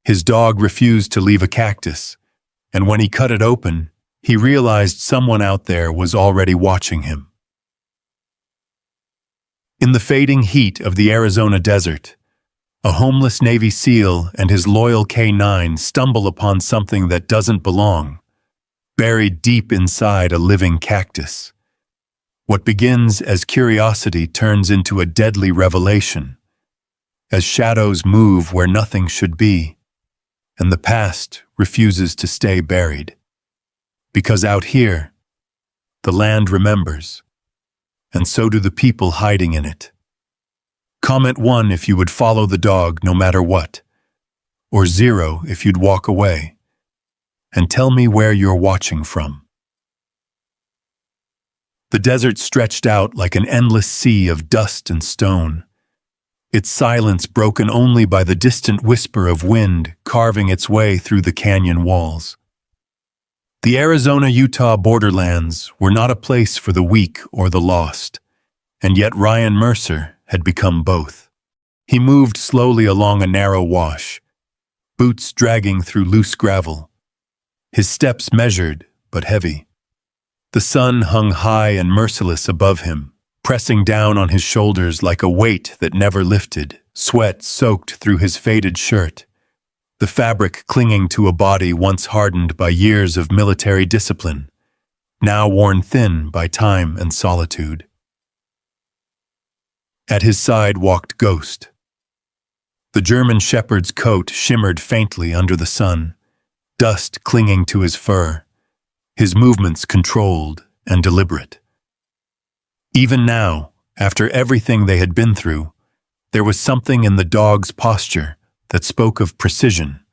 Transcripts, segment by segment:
His dog refused to leave a cactus, and when he cut it open, he realized someone out there was already watching him. In the fading heat of the Arizona desert, a homeless Navy SEAL and his loyal K9 stumble upon something that doesn't belong, buried deep inside a living cactus. What begins as curiosity turns into a deadly revelation, as shadows move where nothing should be, and the past refuses to stay buried. Because out here, the land remembers, and so do the people hiding in it. Comment 1 if you would follow the dog no matter what, or 0 if you'd walk away, and tell me where you're watching from. The desert stretched out like an endless sea of dust and stone, its silence broken only by the distant whisper of wind carving its way through the canyon walls. The Arizona-Utah borderlands were not a place for the weak or the lost, and yet Ryan Mercer had become both. He moved slowly along a narrow wash, boots dragging through loose gravel, his steps measured but heavy. The sun hung high and merciless above him, pressing down on his shoulders like a weight that never lifted. Sweat soaked through his faded shirt, the fabric clinging to a body once hardened by years of military discipline, now worn thin by time and solitude. At his side walked Ghost. The German shepherd's coat shimmered faintly under the sun, dust clinging to his fur, his movements controlled and deliberate. Even now, after everything they had been through, there was something in the dog's posture that spoke of precision,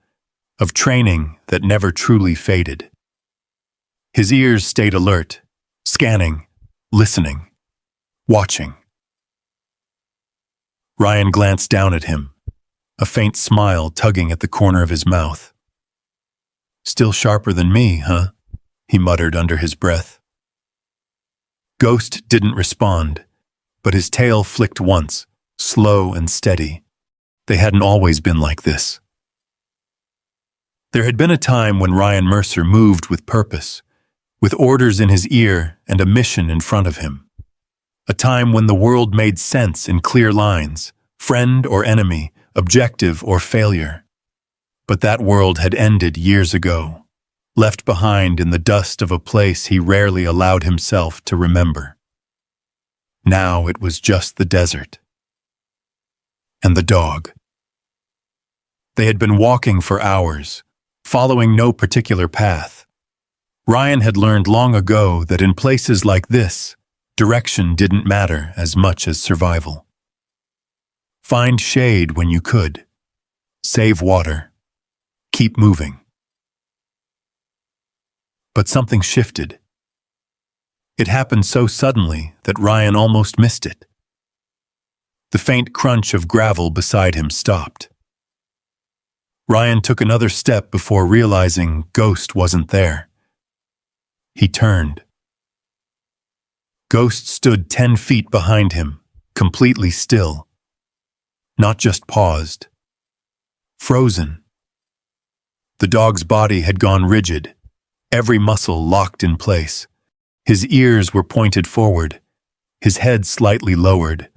of training that never truly faded. His ears stayed alert, scanning, listening, watching. Ryan glanced down at him, a faint smile tugging at the corner of his mouth. "Still sharper than me, huh?" he muttered under his breath. Ghost didn't respond, but his tail flicked once, slow and steady. They hadn't always been like this. There had been a time when Ryan Mercer moved with purpose, with orders in his ear and a mission in front of him. A time when the world made sense in clear lines, friend or enemy, objective or failure. But that world had ended years ago, left behind in the dust of a place he rarely allowed himself to remember. Now it was just the desert. And the dog. They had been walking for hours, following no particular path. Ryan had learned long ago that in places like this, direction didn't matter as much as survival. Find shade when you could. Save water. Keep moving. But something shifted. It happened so suddenly that Ryan almost missed it. The faint crunch of gravel beside him stopped. Ryan took another step before realizing Ghost wasn't there. He turned. Ghost stood 10 feet behind him, completely still. Not just paused. Frozen. The dog's body had gone rigid, every muscle locked in place. His ears were pointed forward, his head slightly lowered,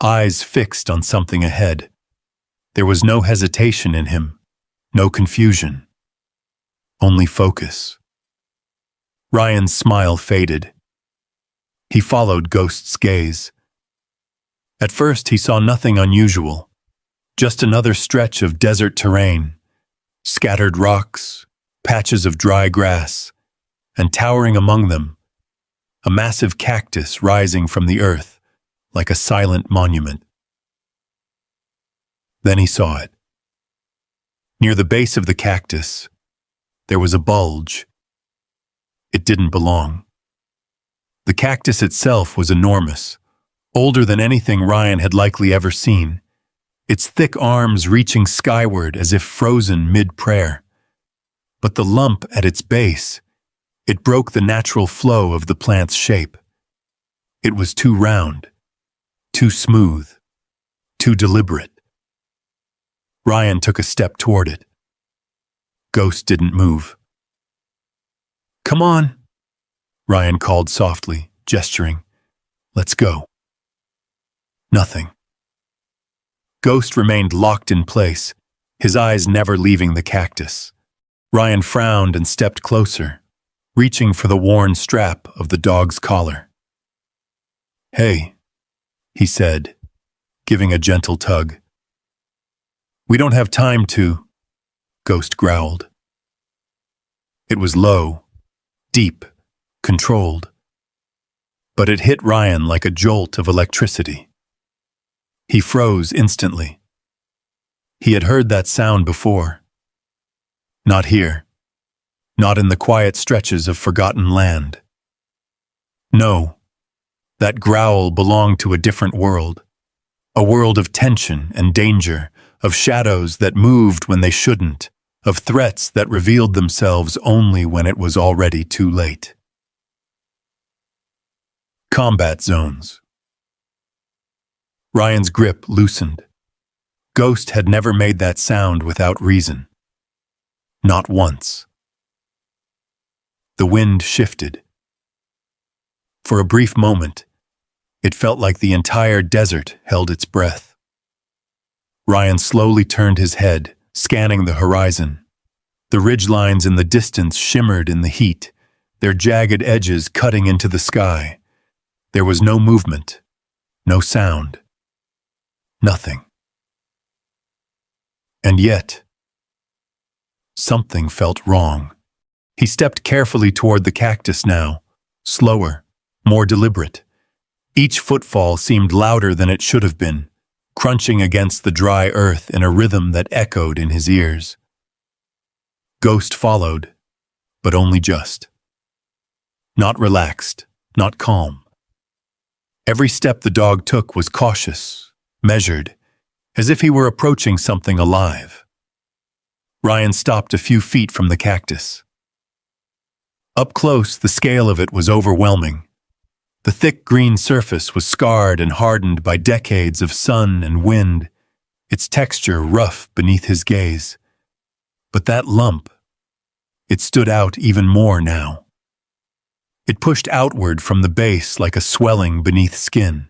eyes fixed on something ahead. There was no hesitation in him, no confusion, only focus. Ryan's smile faded. He followed Ghost's gaze. At first he saw nothing unusual, just another stretch of desert terrain, scattered rocks, patches of dry grass, and towering among them, a massive cactus rising from the earth like a silent monument. Then he saw it. Near the base of the cactus, there was a bulge. It didn't belong. The cactus itself was enormous, older than anything Ryan had likely ever seen, its thick arms reaching skyward as if frozen mid-prayer. But the lump at its base, it broke the natural flow of the plant's shape. It was too round, too smooth, too deliberate. Ryan took a step toward it. Ghost didn't move. "Come on," Ryan called softly, gesturing. "Let's go." Nothing. Ghost remained locked in place, his eyes never leaving the cactus. Ryan frowned and stepped closer, reaching for the worn strap of the dog's collar. "Hey," he said, giving a gentle tug. "We don't have time to," Ghost growled. It was low, deep, controlled. But it hit Ryan like a jolt of electricity. He froze instantly. He had heard that sound before. Not here. Not in the quiet stretches of forgotten land. No, that growl belonged to a different world. A world of tension and danger, of shadows that moved when they shouldn't, of threats that revealed themselves only when it was already too late. Combat zones. Ryan's grip loosened. Ghost had never made that sound without reason. Not once. The wind shifted. For a brief moment, it felt like the entire desert held its breath. Ryan slowly turned his head, scanning the horizon. The ridgelines in the distance shimmered in the heat, their jagged edges cutting into the sky. There was no movement, no sound. Nothing. And yet, something felt wrong. He stepped carefully toward the cactus now, slower, more deliberate. Each footfall seemed louder than it should have been, crunching against the dry earth in a rhythm that echoed in his ears. Ghost followed, but only just. Not relaxed, not calm. Every step the dog took was cautious, measured, as if he were approaching something alive. Ryan stopped a few feet from the cactus. Up close, the scale of it was overwhelming. The thick green surface was scarred and hardened by decades of sun and wind, its texture rough beneath his gaze. But that lump, it stood out even more now. It pushed outward from the base like a swelling beneath skin.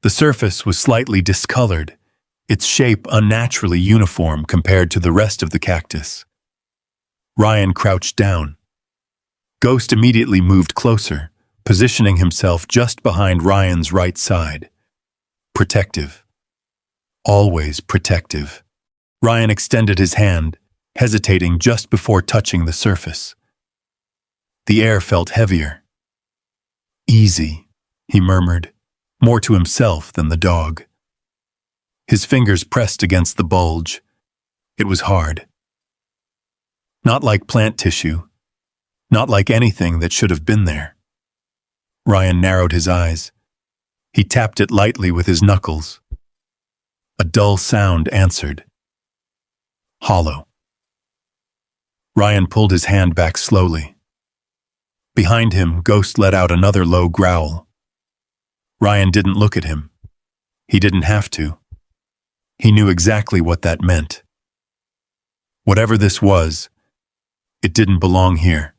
The surface was slightly discolored, its shape unnaturally uniform compared to the rest of the cactus. Ryan crouched down. Ghost immediately moved closer, positioning himself just behind Ryan's right side. Protective. Always protective. Ryan extended his hand, hesitating just before touching the surface. The air felt heavier. "Easy," he murmured, more to himself than the dog. His fingers pressed against the bulge. It was hard. Not like plant tissue. Not like anything that should have been there. Ryan narrowed his eyes. He tapped it lightly with his knuckles. A dull sound answered. Hollow. Ryan pulled his hand back slowly. Behind him, Ghost let out another low growl. Ryan didn't look at him. He didn't have to. He knew exactly what that meant. Whatever this was, it didn't belong here.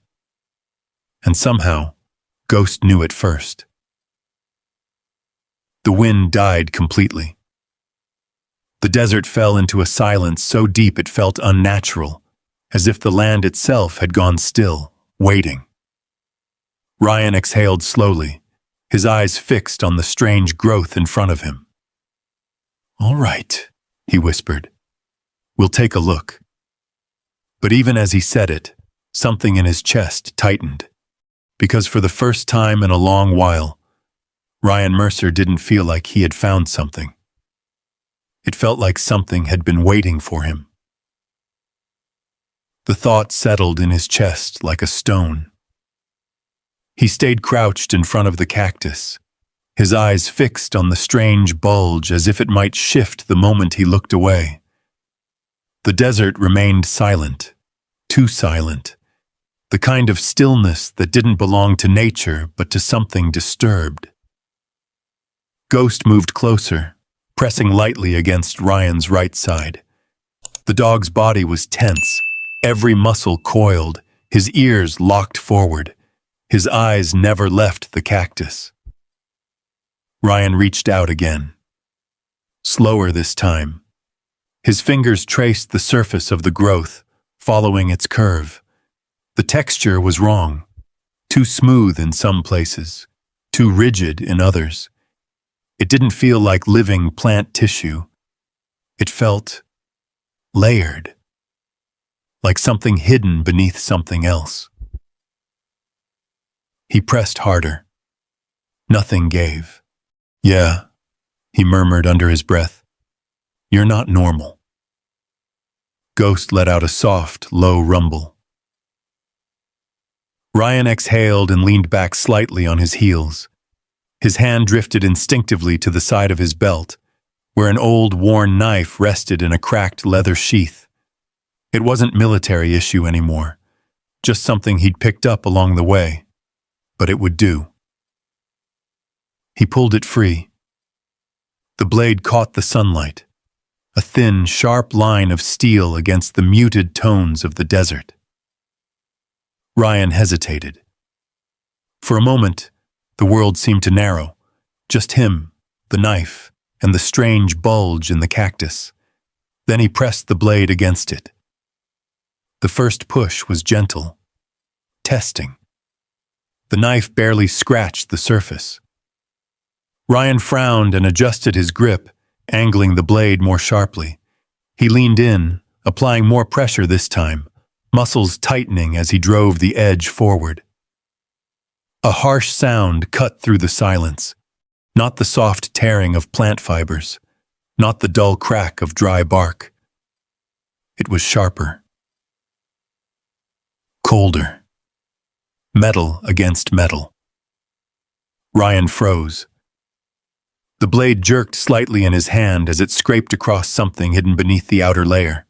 And somehow, Ghost knew it first. The wind died completely. The desert fell into a silence so deep it felt unnatural, as if the land itself had gone still, waiting. Ryan exhaled slowly, his eyes fixed on the strange growth in front of him. "All right," he whispered. "We'll take a look." But even as he said it, something in his chest tightened. Because for the first time in a long while, Ryan Mercer didn't feel like he had found something. It felt like something had been waiting for him. The thought settled in his chest like a stone. He stayed crouched in front of the cactus, his eyes fixed on the strange bulge as if it might shift the moment he looked away. The desert remained silent, too silent, the kind of stillness that didn't belong to nature but to something disturbed. Ghost moved closer, pressing lightly against Ryan's right side. The dog's body was tense, Every muscle coiled, his ears locked forward. His eyes never left the cactus. Ryan reached out again. Slower this time. His fingers traced the surface of the growth, following its curve. The texture was wrong. Too smooth in some places, too rigid in others. It didn't feel like living plant tissue. It felt layered, like something hidden beneath something else. He pressed harder. Nothing gave. "Yeah," he murmured under his breath. "You're not normal." Ghost let out a soft, low rumble. Ryan exhaled and leaned back slightly on his heels. His hand drifted instinctively to the side of his belt, where an old, worn knife rested in a cracked leather sheath. It wasn't military issue anymore, just something he'd picked up along the way. But it would do. He pulled it free. The blade caught the sunlight, a thin, sharp line of steel against the muted tones of the desert. Ryan hesitated. For a moment, the world seemed to narrow. Just him, the knife, and the strange bulge in the cactus. Then he pressed the blade against it. The first push was gentle, testing. The knife barely scratched the surface. Ryan frowned and adjusted his grip, angling the blade more sharply. He leaned in, applying more pressure this time, muscles tightening as he drove the edge forward. A harsh sound cut through the silence, not the soft tearing of plant fibers, not the dull crack of dry bark. It was sharper. Colder. Metal against metal. Ryan froze. The blade jerked slightly in his hand as it scraped across something hidden beneath the outer layer.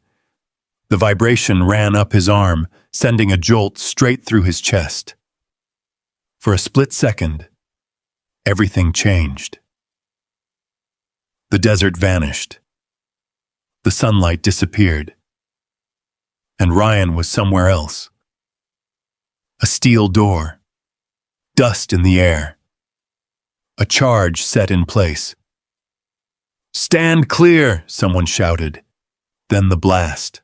The vibration ran up his arm, sending a jolt straight through his chest. For a split second, everything changed. The desert vanished. The sunlight disappeared. And Ryan was somewhere else. A steel door. Dust in the air. A charge set in place. "Stand clear!" someone shouted. Then the blast.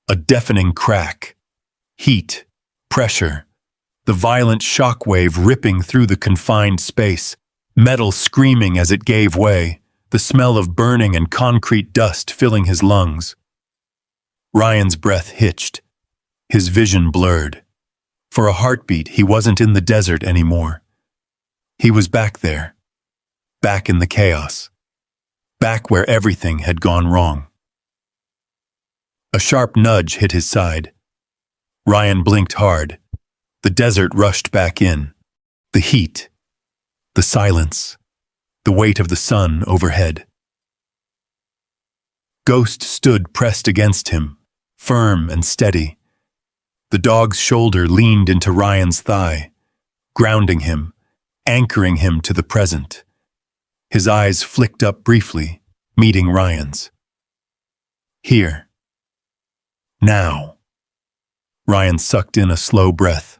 A deafening crack. Heat. Pressure. The violent shockwave ripping through the confined space. Metal screaming as it gave way. The smell of burning and concrete dust filling his lungs. Ryan's breath hitched. His vision blurred. For a heartbeat, he wasn't in the desert anymore. He was back there. Back in the chaos. Back where everything had gone wrong. A sharp nudge hit his side. Ryan blinked hard. The desert rushed back in. The heat. The silence. The weight of the sun overhead. Ghost stood pressed against him, firm and steady. The dog's shoulder leaned into Ryan's thigh, grounding him, anchoring him to the present. His eyes flicked up briefly, meeting Ryan's. Here. Now. Ryan sucked in a slow breath,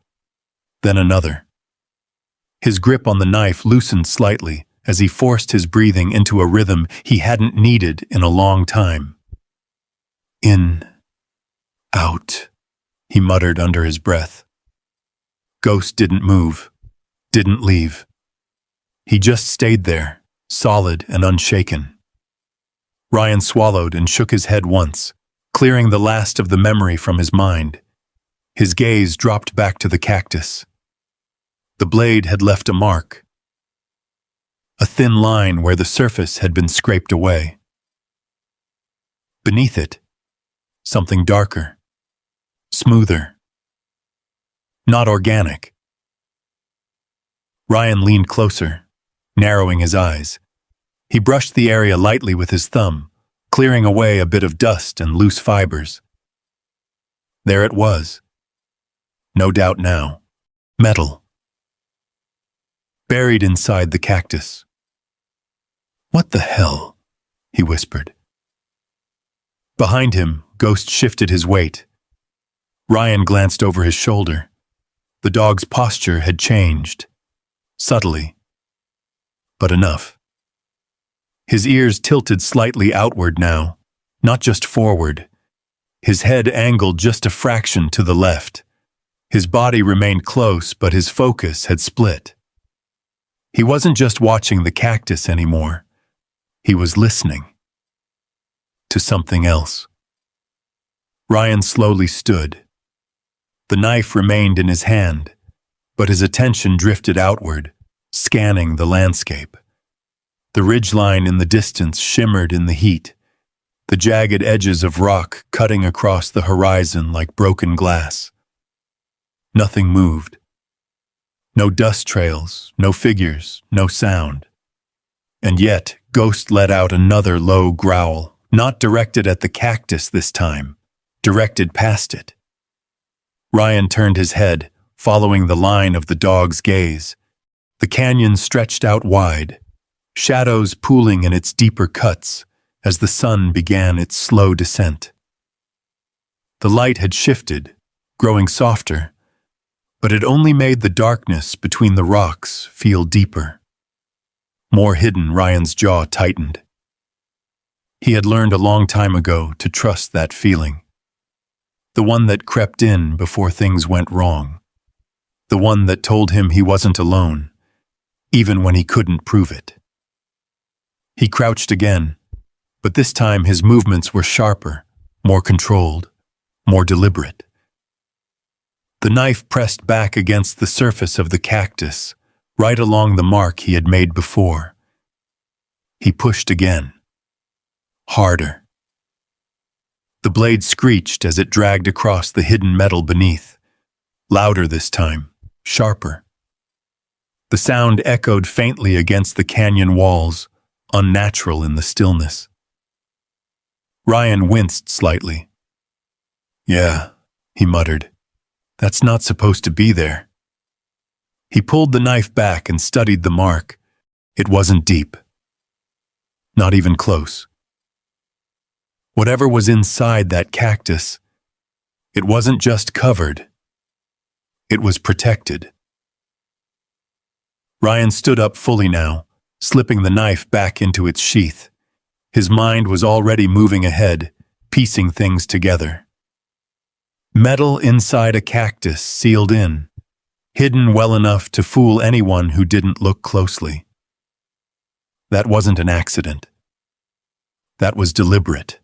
then another. His grip on the knife loosened slightly as he forced his breathing into a rhythm he hadn't needed in a long time. In. Out. He muttered under his breath. Ghost didn't move, didn't leave. He just stayed there, solid and unshaken. Ryan swallowed and shook his head once, clearing the last of the memory from his mind. His gaze dropped back to the cactus. The blade had left a mark. A thin line where the surface had been scraped away. Beneath it, something darker. Smoother. Not organic. Ryan leaned closer, narrowing his eyes. He brushed the area lightly with his thumb, clearing away a bit of dust and loose fibers. There it was. No doubt now. Metal. Buried inside the cactus. "What the hell?" he whispered. Behind him, Ghost shifted his weight, Ryan glanced over his shoulder. The dog's posture had changed. Subtly. But enough. His ears tilted slightly outward now, not just forward. His head angled just a fraction to the left. His body remained close, but his focus had split. He wasn't just watching the cactus anymore. He was listening. To something else. Ryan slowly stood. The knife remained in his hand, but his attention drifted outward, scanning the landscape. The ridgeline in the distance shimmered in the heat, the jagged edges of rock cutting across the horizon like broken glass. Nothing moved. No dust trails, no figures, no sound. And yet, Ghost let out another low growl, not directed at the cactus this time, directed past it. Ryan turned his head, following the line of the dog's gaze. The canyon stretched out wide, shadows pooling in its deeper cuts as the sun began its slow descent. The light had shifted, growing softer, but it only made the darkness between the rocks feel deeper. More hidden, Ryan's jaw tightened. He had learned a long time ago to trust that feeling. The one that crept in before things went wrong. The one that told him he wasn't alone, even when he couldn't prove it. He crouched again, but this time his movements were sharper, more controlled, more deliberate. The knife pressed back against the surface of the cactus, right along the mark he had made before. He pushed again. Harder. The blade screeched as it dragged across the hidden metal beneath. Louder this time, sharper. The sound echoed faintly against the canyon walls, unnatural in the stillness. Ryan winced slightly. "Yeah," he muttered. "That's not supposed to be there." He pulled the knife back and studied the mark. It wasn't deep. Not even close. Whatever was inside that cactus, it wasn't just covered. It was protected. Ryan stood up fully now, slipping the knife back into its sheath. His mind was already moving ahead, piecing things together. Metal inside a cactus sealed in, hidden well enough to fool anyone who didn't look closely. That wasn't an accident. That was deliberate.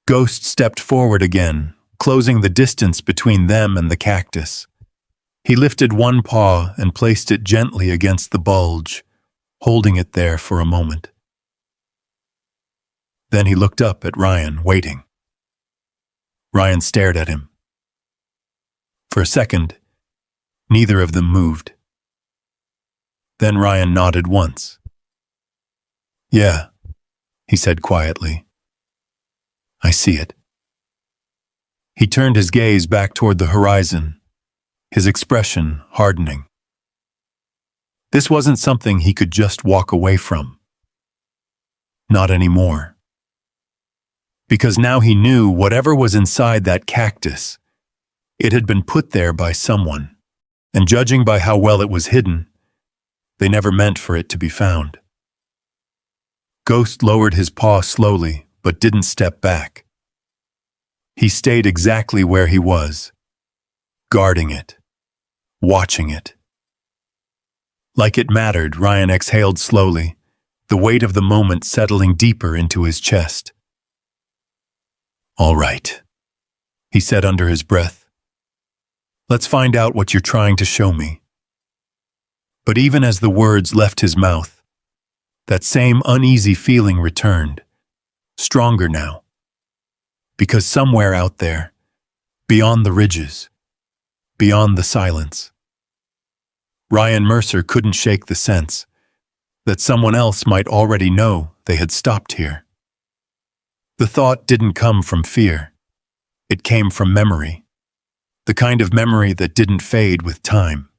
Ghost stepped forward again, closing the distance between them and the cactus. He lifted one paw and placed it gently against the bulge, holding it there for a moment. Then he looked up at Ryan, waiting. Ryan stared at him. For a second, neither of them moved. Then Ryan nodded once. "Yeah," he said quietly. "I see it." He turned his gaze back toward the horizon, his expression hardening. This wasn't something he could just walk away from. Not anymore. Because now he knew whatever was inside that cactus, it had been put there by someone, and judging by how well it was hidden, they never meant for it to be found. Ghost lowered his paw slowly, but didn't step back. He stayed exactly where he was, guarding it, watching it. Like it mattered, Ryan exhaled slowly, the weight of the moment settling deeper into his chest. "All right," he said under his breath. "Let's find out what you're trying to show me." But even as the words left his mouth, that same uneasy feeling returned, stronger now. Because somewhere out there, beyond the ridges, beyond the silence, Ryan Mercer couldn't shake the sense that someone else might already know they had stopped here. The thought didn't come from fear. It came from memory, the kind of memory that didn't fade with time.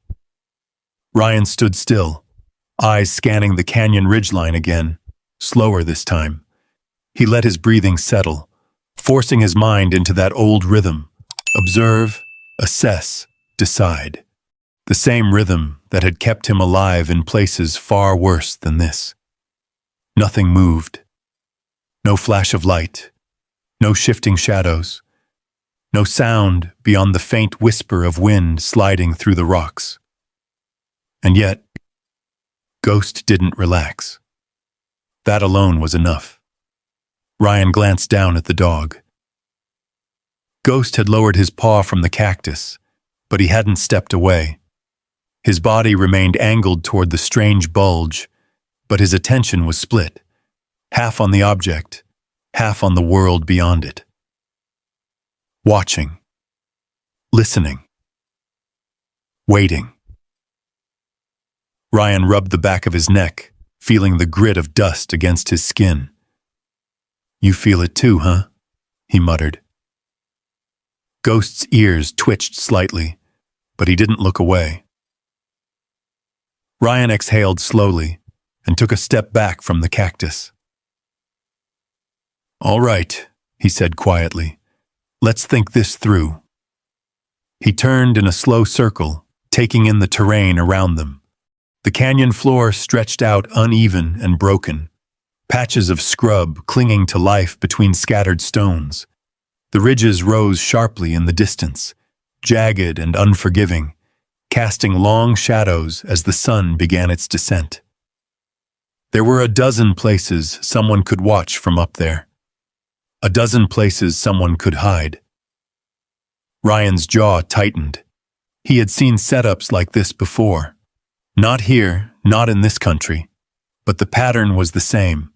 Ryan stood still, eyes scanning the canyon ridgeline again, slower this time. He let his breathing settle, forcing his mind into that old rhythm, Observe, assess, decide. The same rhythm that had kept him alive in places far worse than this. Nothing moved. No flash of light. No shifting shadows. No sound beyond the faint whisper of wind sliding through the rocks. And yet, Ghost didn't relax. That alone was enough. Ryan glanced down at the dog. Ghost had lowered his paw from the cactus, but he hadn't stepped away. His body remained angled toward the strange bulge, but his attention was split, half on the object, half on the world beyond it. Watching, listening, waiting. Ryan rubbed the back of his neck, feeling the grit of dust against his skin. "You feel it too, huh?" he muttered. Ghost's ears twitched slightly, but he didn't look away. Ryan exhaled slowly and took a step back from the cactus. "All right," he said quietly. "Let's think this through." He turned in a slow circle, taking in the terrain around them. The canyon floor stretched out uneven and broken, patches of scrub clinging to life between scattered stones. The ridges rose sharply in the distance, jagged and unforgiving, casting long shadows as the sun began its descent. There were a dozen places someone could watch from up there. A dozen places someone could hide. Ryan's jaw tightened. He had seen setups like this before. Not here, not in this country, but the pattern was the same.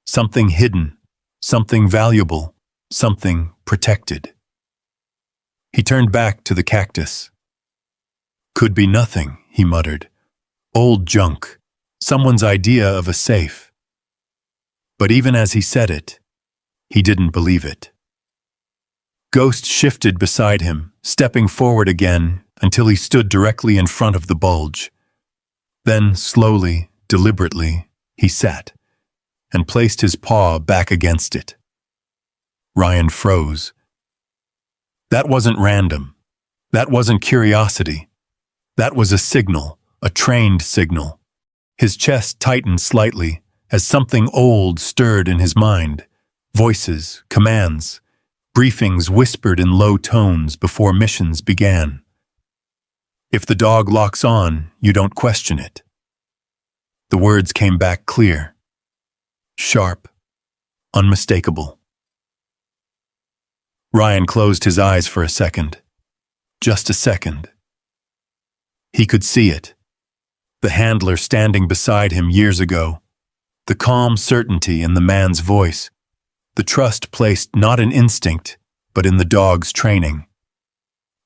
Something hidden, something valuable, something protected. He turned back to the cactus. "Could be nothing," he muttered. "Old junk, someone's idea of a safe." But even as he said it, he didn't believe it. Ghost shifted beside him, stepping forward again until he stood directly in front of the bulge. Then, slowly, deliberately, he sat and placed his paw back against it. Ryan froze. That wasn't random. That wasn't curiosity. That was a signal, a trained signal. His chest tightened slightly as something old stirred in his mind. Voices, commands, briefings whispered in low tones before missions began. If the dog locks on, you don't question it. The words came back clear, sharp, unmistakable. Ryan closed his eyes for a second. Just a second. He could see it. The handler standing beside him years ago. The calm certainty in the man's voice. The trust placed not in instinct, but in the dog's training.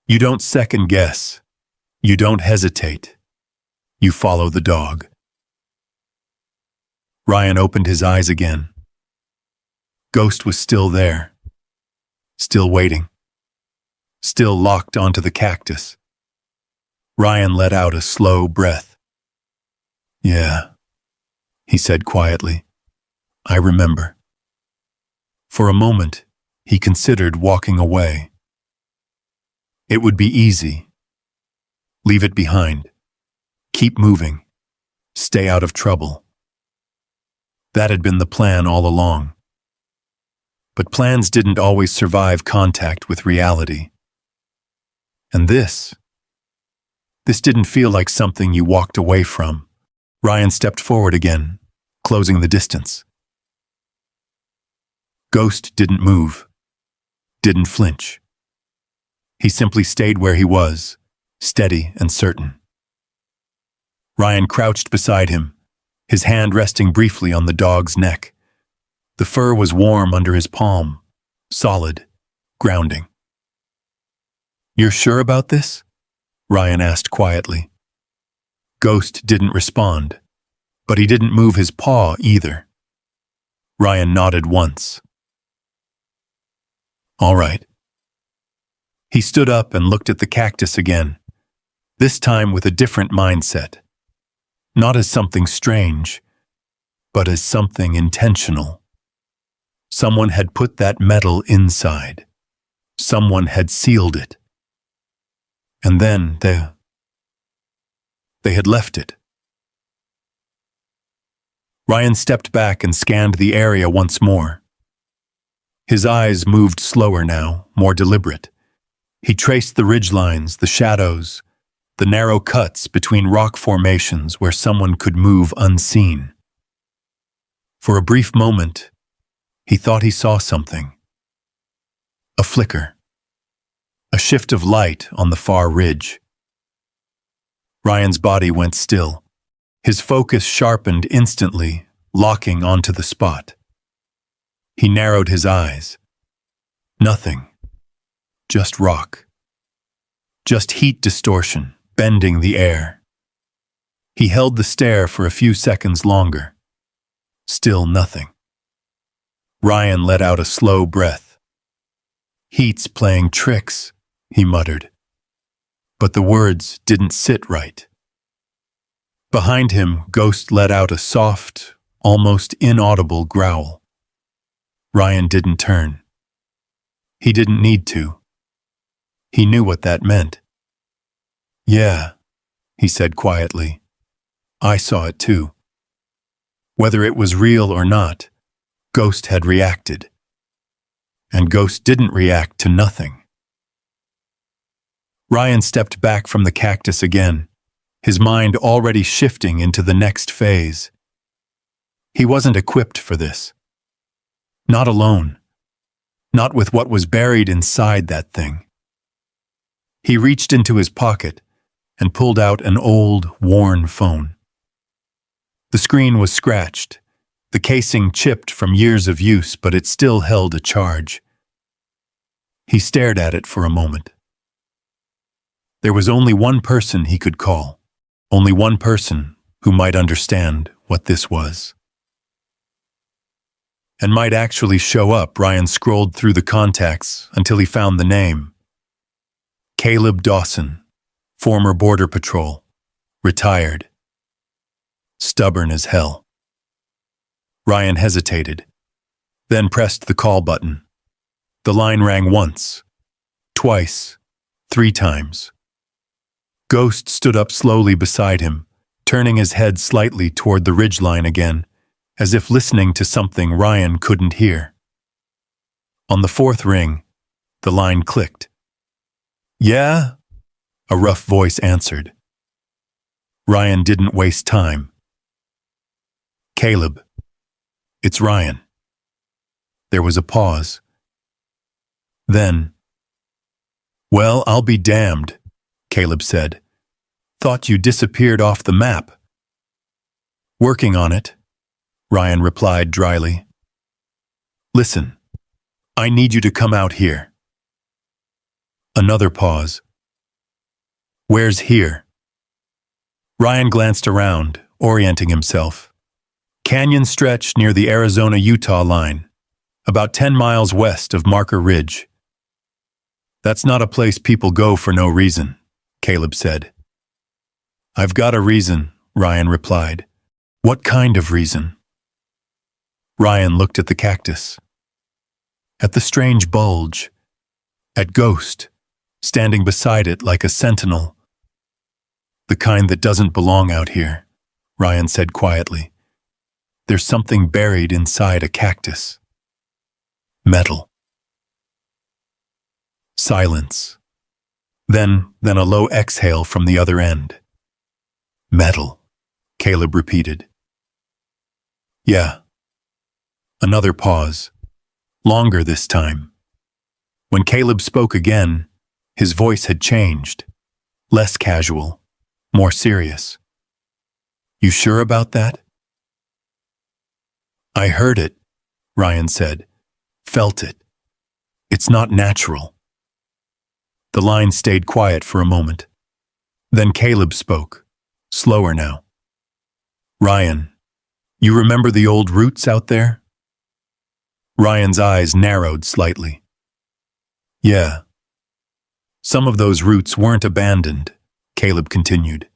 You don't second guess. You don't hesitate. You follow the dog. Ryan opened his eyes again. Ghost was still there. Still waiting. Still locked onto the cactus. Ryan let out a slow breath. "Yeah," he said quietly. "I remember." For a moment, he considered walking away. It would be easy. Leave it behind. Keep moving. Stay out of trouble. That had been the plan all along. But plans didn't always survive contact with reality. And this didn't feel like something you walked away from. Ryan stepped forward again, closing the distance. Ghost didn't move, didn't flinch. He simply stayed where he was, steady and certain. Ryan crouched beside him, his hand resting briefly on the dog's neck. The fur was warm under his palm, solid, grounding. "You're sure about this?" Ryan asked quietly. Ghost didn't respond, but he didn't move his paw either. Ryan nodded once. "All right." He stood up and looked at the cactus again, this time with a different mindset. Not as something strange, but as something intentional. Someone had put that metal inside, Someone had sealed it. And then they had left it. Ryan stepped back and scanned the area once more. His eyes moved slower now, more deliberate. He traced the ridgelines, the shadows, the narrow cuts between rock formations where someone could move unseen. For a brief moment, he thought he saw something. A flicker. A shift of light on the far ridge. Ryan's body went still. His focus sharpened instantly, locking onto the spot. He narrowed his eyes. Nothing. Just rock. Just heat distortion, bending the air. He held the stare for a few seconds longer. Still nothing. Ryan let out a slow breath. "Heat's playing tricks," he muttered. But the words didn't sit right. Behind him, Ghost let out a soft, almost inaudible growl. Ryan didn't turn. He didn't need to. He knew what that meant. "Yeah," he said quietly. "I saw it too." Whether it was real or not, Ghost had reacted. And Ghost didn't react to nothing. Ryan stepped back from the cactus again, his mind already shifting into the next phase. He wasn't equipped for this. Not alone. Not with what was buried inside that thing. He reached into his pocket and pulled out an old, worn phone. The screen was scratched, the casing chipped from years of use, but it still held a charge. He stared at it for a moment. There was only one person he could call. Only one person who might understand what this was. And might actually show up. Ryan scrolled through the contacts until he found the name. Caleb Dawson, former Border Patrol, retired. Stubborn as hell. Ryan hesitated, then pressed the call button. The line rang once, twice, 3 times. Ghost stood up slowly beside him, turning his head slightly toward the ridgeline again, as if listening to something Ryan couldn't hear. On the 4th ring, the line clicked. "Yeah?" a rough voice answered. Ryan didn't waste time. "Caleb, it's Ryan." There was a pause. Then, "Well, I'll be damned," Caleb said. "Thought you disappeared off the map." "Working on it," Ryan replied dryly. "Listen, I need you to come out here." Another pause. "Where's here?" Ryan glanced around, orienting himself. Canyon stretch near the Arizona-Utah line, about 10 miles west of Marker Ridge. "That's not a place people go for no reason," Caleb said. "I've got a reason," Ryan replied. "What kind of reason?" Ryan looked at the cactus. At the strange bulge. At Ghost, standing beside it like a sentinel. "The kind that doesn't belong out here," Ryan said quietly. "There's something buried inside a cactus." Metal. Silence. Then a low exhale from the other end. "Metal," Caleb repeated. "Yeah." Another pause. Longer this time. When Caleb spoke again, his voice had changed. Less casual, more serious. "You sure about that?" "I heard it," Ryan said. "Felt it. It's not natural." The line stayed quiet for a moment. Then Caleb spoke, slower now. "Ryan, you remember the old roots out there?" Ryan's eyes narrowed slightly. "Yeah." "Some of those roots weren't abandoned," Caleb continued.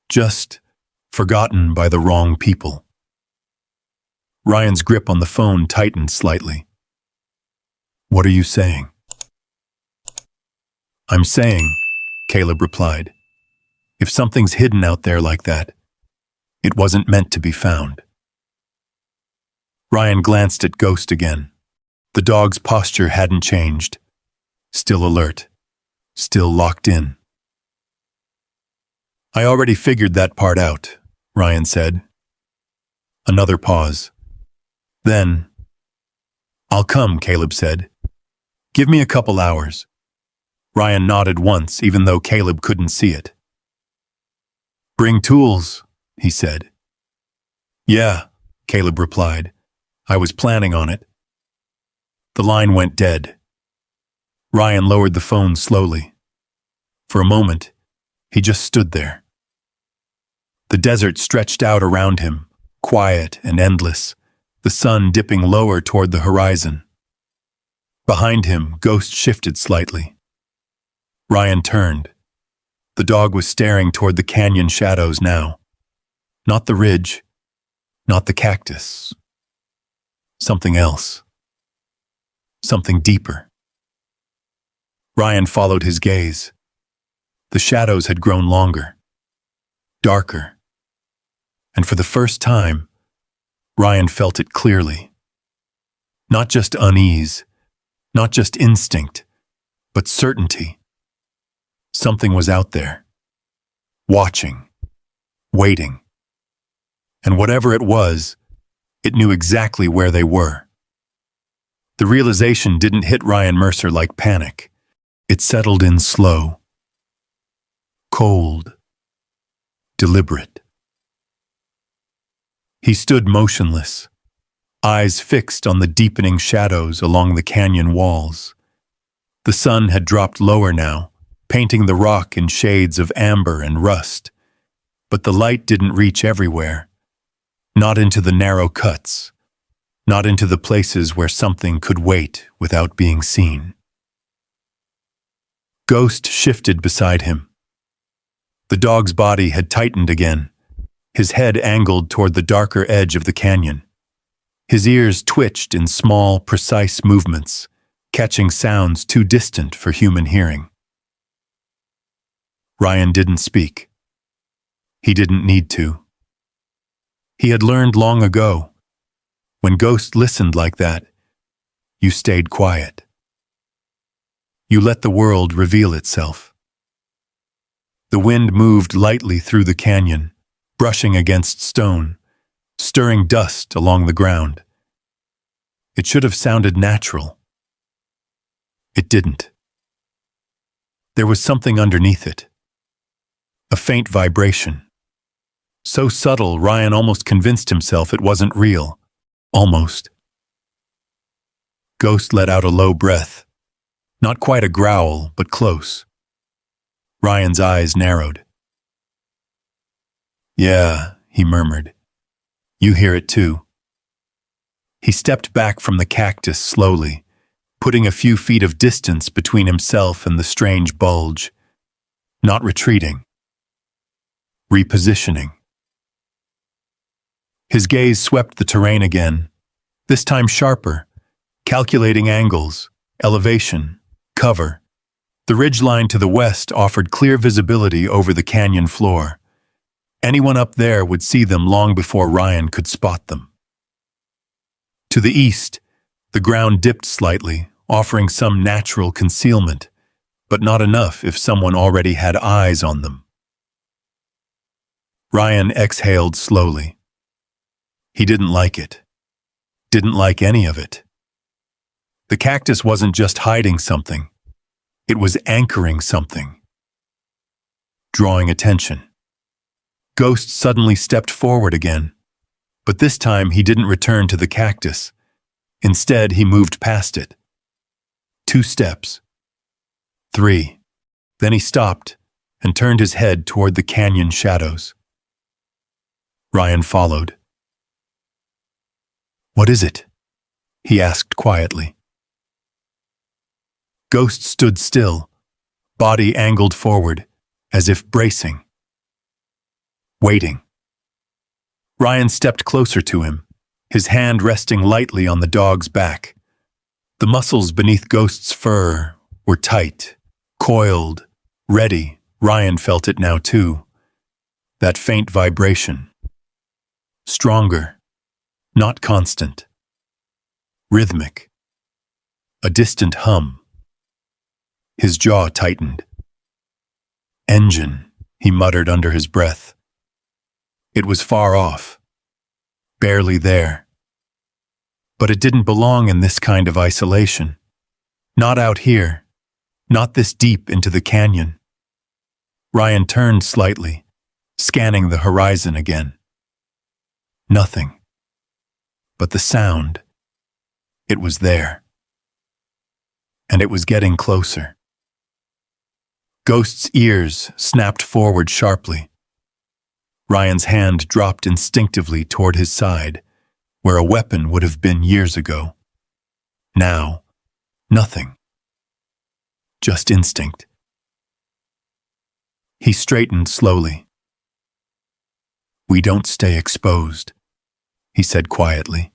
"Just forgotten by the wrong people." Ryan's grip on the phone tightened slightly. "What are you saying?" I'm saying, Caleb replied, if something's hidden out there like that, it wasn't meant to be found. Ryan glanced at Ghost again. The dog's posture hadn't changed. Still alert. Still locked in. I already figured that part out, Ryan said. Another pause. Then, I'll come, Caleb said. Give me a couple hours. Ryan nodded once, even though Caleb couldn't see it. Bring tools, he said. Yeah, Caleb replied. I was planning on it. The line went dead. Ryan lowered the phone slowly. For a moment, he just stood there. The desert stretched out around him, quiet and endless, the sun dipping lower toward the horizon. Behind him, Ghost shifted slightly. Ryan turned. The dog was staring toward the canyon shadows now. Not the ridge, not the cactus. Something else. Something deeper. Ryan followed his gaze. The shadows had grown longer, darker, and for the first time, Ryan felt it clearly. Not just unease, not just instinct, but certainty. Something was out there, watching, waiting. And whatever it was, it knew exactly where they were. The realization didn't hit Ryan Mercer like panic. It settled in slow, cold, deliberate. He stood motionless, eyes fixed on the deepening shadows along the canyon walls. The sun had dropped lower now, painting the rock in shades of amber and rust. But the light didn't reach everywhere. Not into the narrow cuts. Not into the places where something could wait without being seen. Ghost shifted beside him. The dog's body had tightened again, his head angled toward the darker edge of the canyon. His ears twitched in small, precise movements, catching sounds too distant for human hearing. Ryan didn't speak. He didn't need to. He had learned long ago, when Ghost listened like that, you stayed quiet. You let the world reveal itself. The wind moved lightly through the canyon, brushing against stone, stirring dust along the ground. It should have sounded natural. It didn't. There was something underneath it. A faint vibration. So subtle, Ryan almost convinced himself it wasn't real. Almost. Ghost let out a low breath. Not quite a growl, but close. Ryan's eyes narrowed. Yeah, he murmured. You hear it too. He stepped back from the cactus slowly, putting a few feet of distance between himself and the strange bulge. Not retreating. Repositioning. His gaze swept the terrain again, this time sharper, calculating angles, elevation, cover. The ridgeline to the west offered clear visibility over the canyon floor. Anyone up there would see them long before Ryan could spot them. To the east, the ground dipped slightly, offering some natural concealment, but not enough if someone already had eyes on them. Ryan exhaled slowly. He didn't like it. Didn't like any of it. The cactus wasn't just hiding something. It was anchoring something. Drawing attention. Ghost suddenly stepped forward again, but this time he didn't return to the cactus. Instead, he moved past it. 2 steps. 3. Then he stopped and turned his head toward the canyon shadows. Ryan followed. What is it? He asked quietly. Ghost stood still, body angled forward, as if bracing. Waiting. Ryan stepped closer to him, his hand resting lightly on the dog's back. The muscles beneath Ghost's fur were tight, Coiled, ready, Ryan felt it now too. That faint vibration. Stronger, not constant. Rhythmic. A distant hum. His jaw tightened. Engine, he muttered under his breath. It was far off. Barely there. But it didn't belong in this kind of isolation. Not out here. Not this deep into the canyon. Ryan turned slightly, scanning the horizon again. Nothing. But the sound. It was there. And it was getting closer. Ghost's ears snapped forward sharply. Ryan's hand dropped instinctively toward his side, where a weapon would have been years ago. Now, nothing. Just instinct. He straightened slowly. "We don't stay exposed," he said quietly.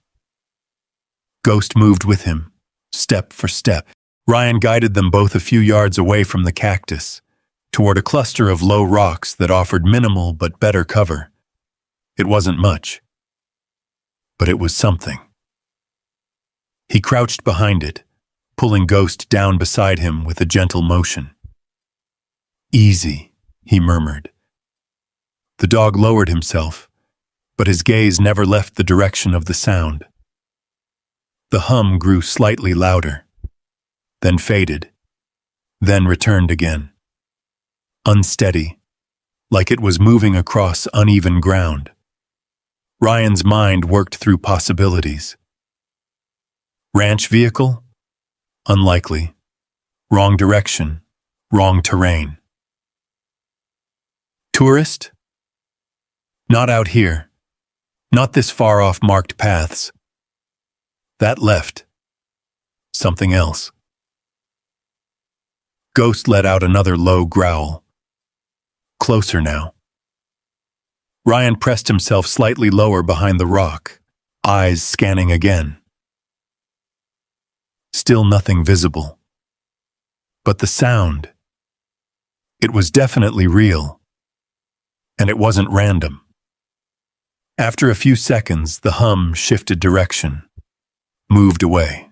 Ghost moved with him, step for step. Ryan guided them both a few yards away from the cactus, toward a cluster of low rocks that offered minimal but better cover. It wasn't much, but it was something. He crouched behind it, pulling Ghost down beside him with a gentle motion. "Easy," he murmured. The dog lowered himself, but his gaze never left the direction of the sound. The hum grew slightly louder, then faded, then returned again. Unsteady, like it was moving across uneven ground. Ryan's mind worked through possibilities. Ranch vehicle? Unlikely. Wrong direction, wrong terrain. Tourist? Not out here. Not this far off marked paths. That left. Something else. Ghost let out another low growl. Closer now. Ryan pressed himself slightly lower behind the rock, eyes scanning again. Still nothing visible. But the sound. It was definitely real. And it wasn't random. After a few seconds, the hum shifted direction, moved away.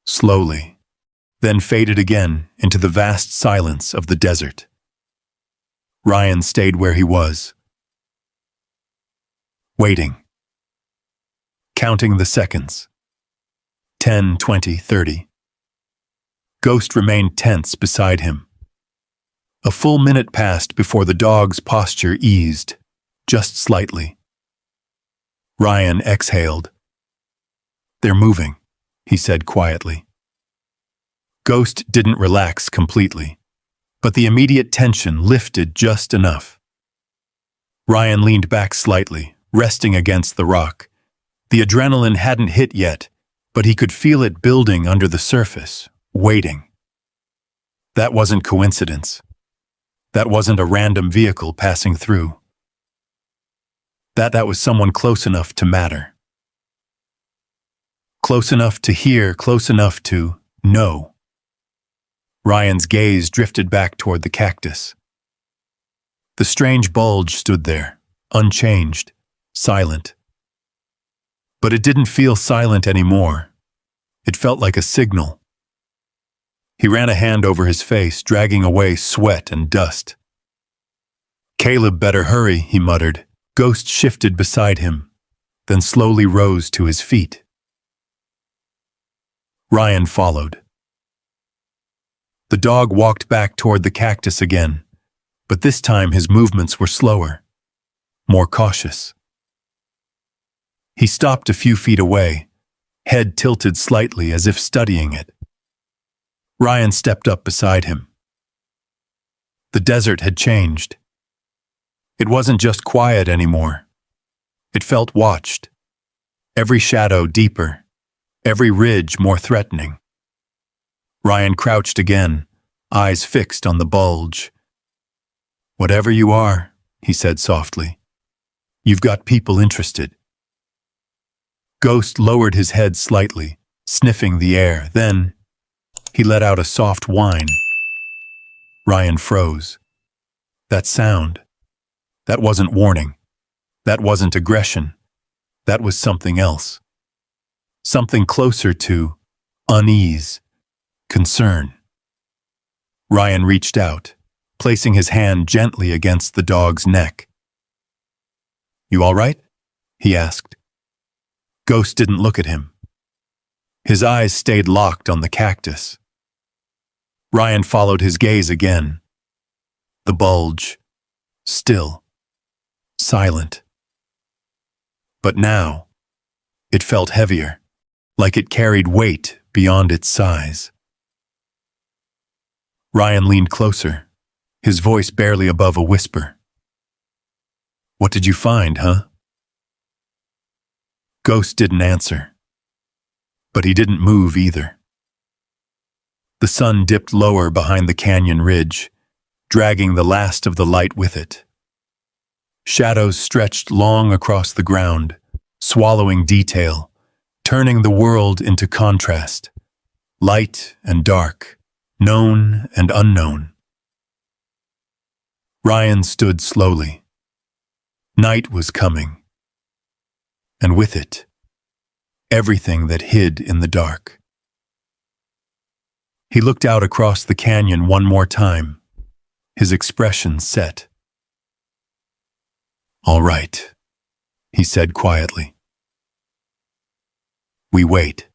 Slowly, then faded again into the vast silence of the desert. Ryan stayed where he was, waiting, counting the seconds. 10, 20, 30. Ghost remained tense beside him. A full minute passed before the dog's posture eased, just slightly. Ryan exhaled. "They're moving," he said quietly. Ghost didn't relax completely, but the immediate tension lifted just enough. Ryan leaned back slightly, resting against the rock. The adrenaline hadn't hit yet, but he could feel it building under the surface, waiting. That wasn't coincidence. That wasn't a random vehicle passing through. That was someone close enough to matter. Close enough to hear, close enough to know. Ryan's gaze drifted back toward the cactus. The strange bulge stood there, unchanged, silent. But it didn't feel silent anymore. It felt like a signal. He ran a hand over his face, dragging away sweat and dust. "Caleb better hurry," he muttered. Ghost shifted beside him, then slowly rose to his feet. Ryan followed. The dog walked back toward the cactus again, but this time his movements were slower, more cautious. He stopped a few feet away, head tilted slightly as if studying it. Ryan stepped up beside him. The desert had changed. It wasn't just quiet anymore. It felt watched. Every shadow deeper, every ridge more threatening. Ryan crouched again, eyes fixed on the bulge. "Whatever you are," he said softly, "you've got people interested." Ghost lowered his head slightly, sniffing the air. Then he let out a soft whine. Ryan froze. That sound. That wasn't warning. That wasn't aggression. That was something else. Something closer to unease, concern. Ryan reached out, placing his hand gently against the dog's neck. "You all right?" he asked. Ghost didn't look at him. His eyes stayed locked on the cactus. Ryan followed his gaze again. The bulge, still, silent. But now, it felt heavier, like it carried weight beyond its size. Ryan leaned closer, his voice barely above a whisper. "What did you find, huh?" Ghost didn't answer, but he didn't move either. The sun dipped lower behind the canyon ridge, dragging the last of the light with it. Shadows stretched long across the ground, swallowing detail, turning the world into contrast, light and dark, known and unknown. Ryan stood slowly. Night was coming, and with it, everything that hid in the dark. He looked out across the canyon one more time, his expression set. "All right," he said quietly. "We wait."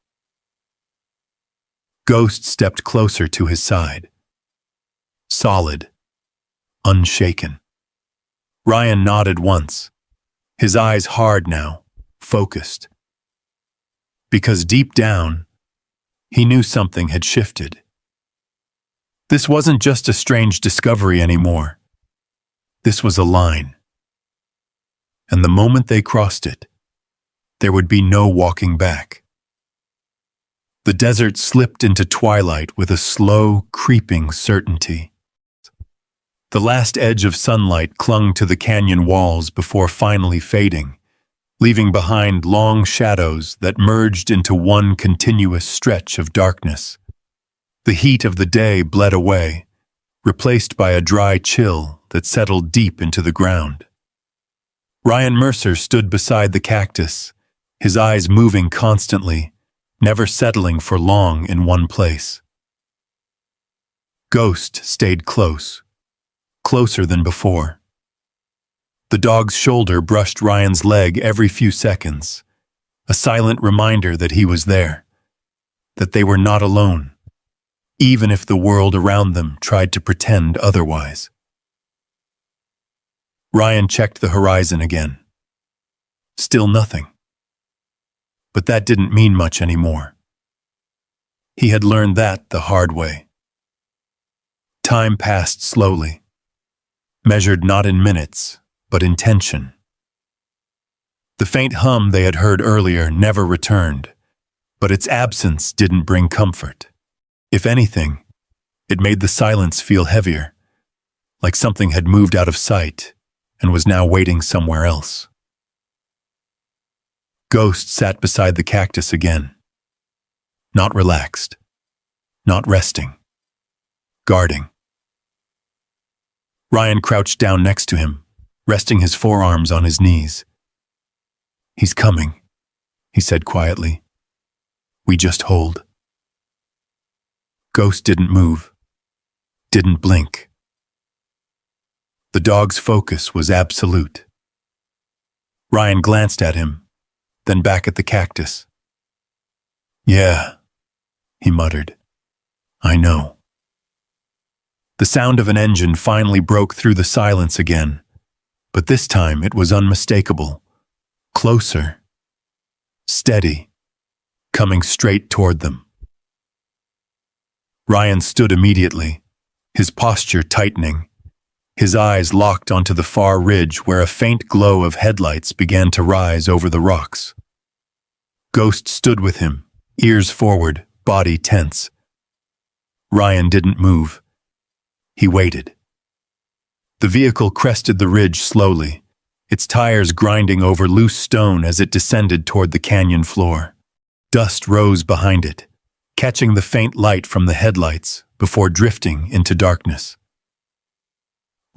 Ghost stepped closer to his side. Solid, unshaken. Ryan nodded once, his eyes hard now, focused. Because deep down, he knew something had shifted. This wasn't just a strange discovery anymore. This was a line. And the moment they crossed it, there would be no walking back. The desert slipped into twilight with a slow, creeping certainty. The last edge of sunlight clung to the canyon walls before finally fading, leaving behind long shadows that merged into one continuous stretch of darkness. The heat of the day bled away, replaced by a dry chill that settled deep into the ground. Ryan Mercer stood beside the cactus, his eyes moving constantly, never settling for long in one place. Ghost stayed close, closer than before. The dog's shoulder brushed Ryan's leg every few seconds, a silent reminder that he was there, that they were not alone, even if the world around them tried to pretend otherwise. Ryan checked the horizon again. Still nothing. But that didn't mean much anymore. He had learned that the hard way. Time passed slowly, measured not in minutes, but in tension. The faint hum they had heard earlier never returned, but its absence didn't bring comfort. If anything, it made the silence feel heavier, like something had moved out of sight and was now waiting somewhere else. Ghost sat beside the cactus again. Not relaxed, not resting, guarding. Ryan crouched down next to him, resting his forearms on his knees. "He's coming," he said quietly. "We just hold." Ghost didn't move, didn't blink. The dog's focus was absolute. Ryan glanced at him, then back at the cactus. "Yeah," he muttered. "I know." The sound of an engine finally broke through the silence again, but this time it was unmistakable. Closer, steady, coming straight toward them. Ryan stood immediately, his posture tightening, his eyes locked onto the far ridge where a faint glow of headlights began to rise over the rocks. Ghost stood with him, ears forward, body tense. Ryan didn't move. He waited. The vehicle crested the ridge slowly, its tires grinding over loose stone as it descended toward the canyon floor. Dust rose behind it, catching the faint light from the headlights before drifting into darkness.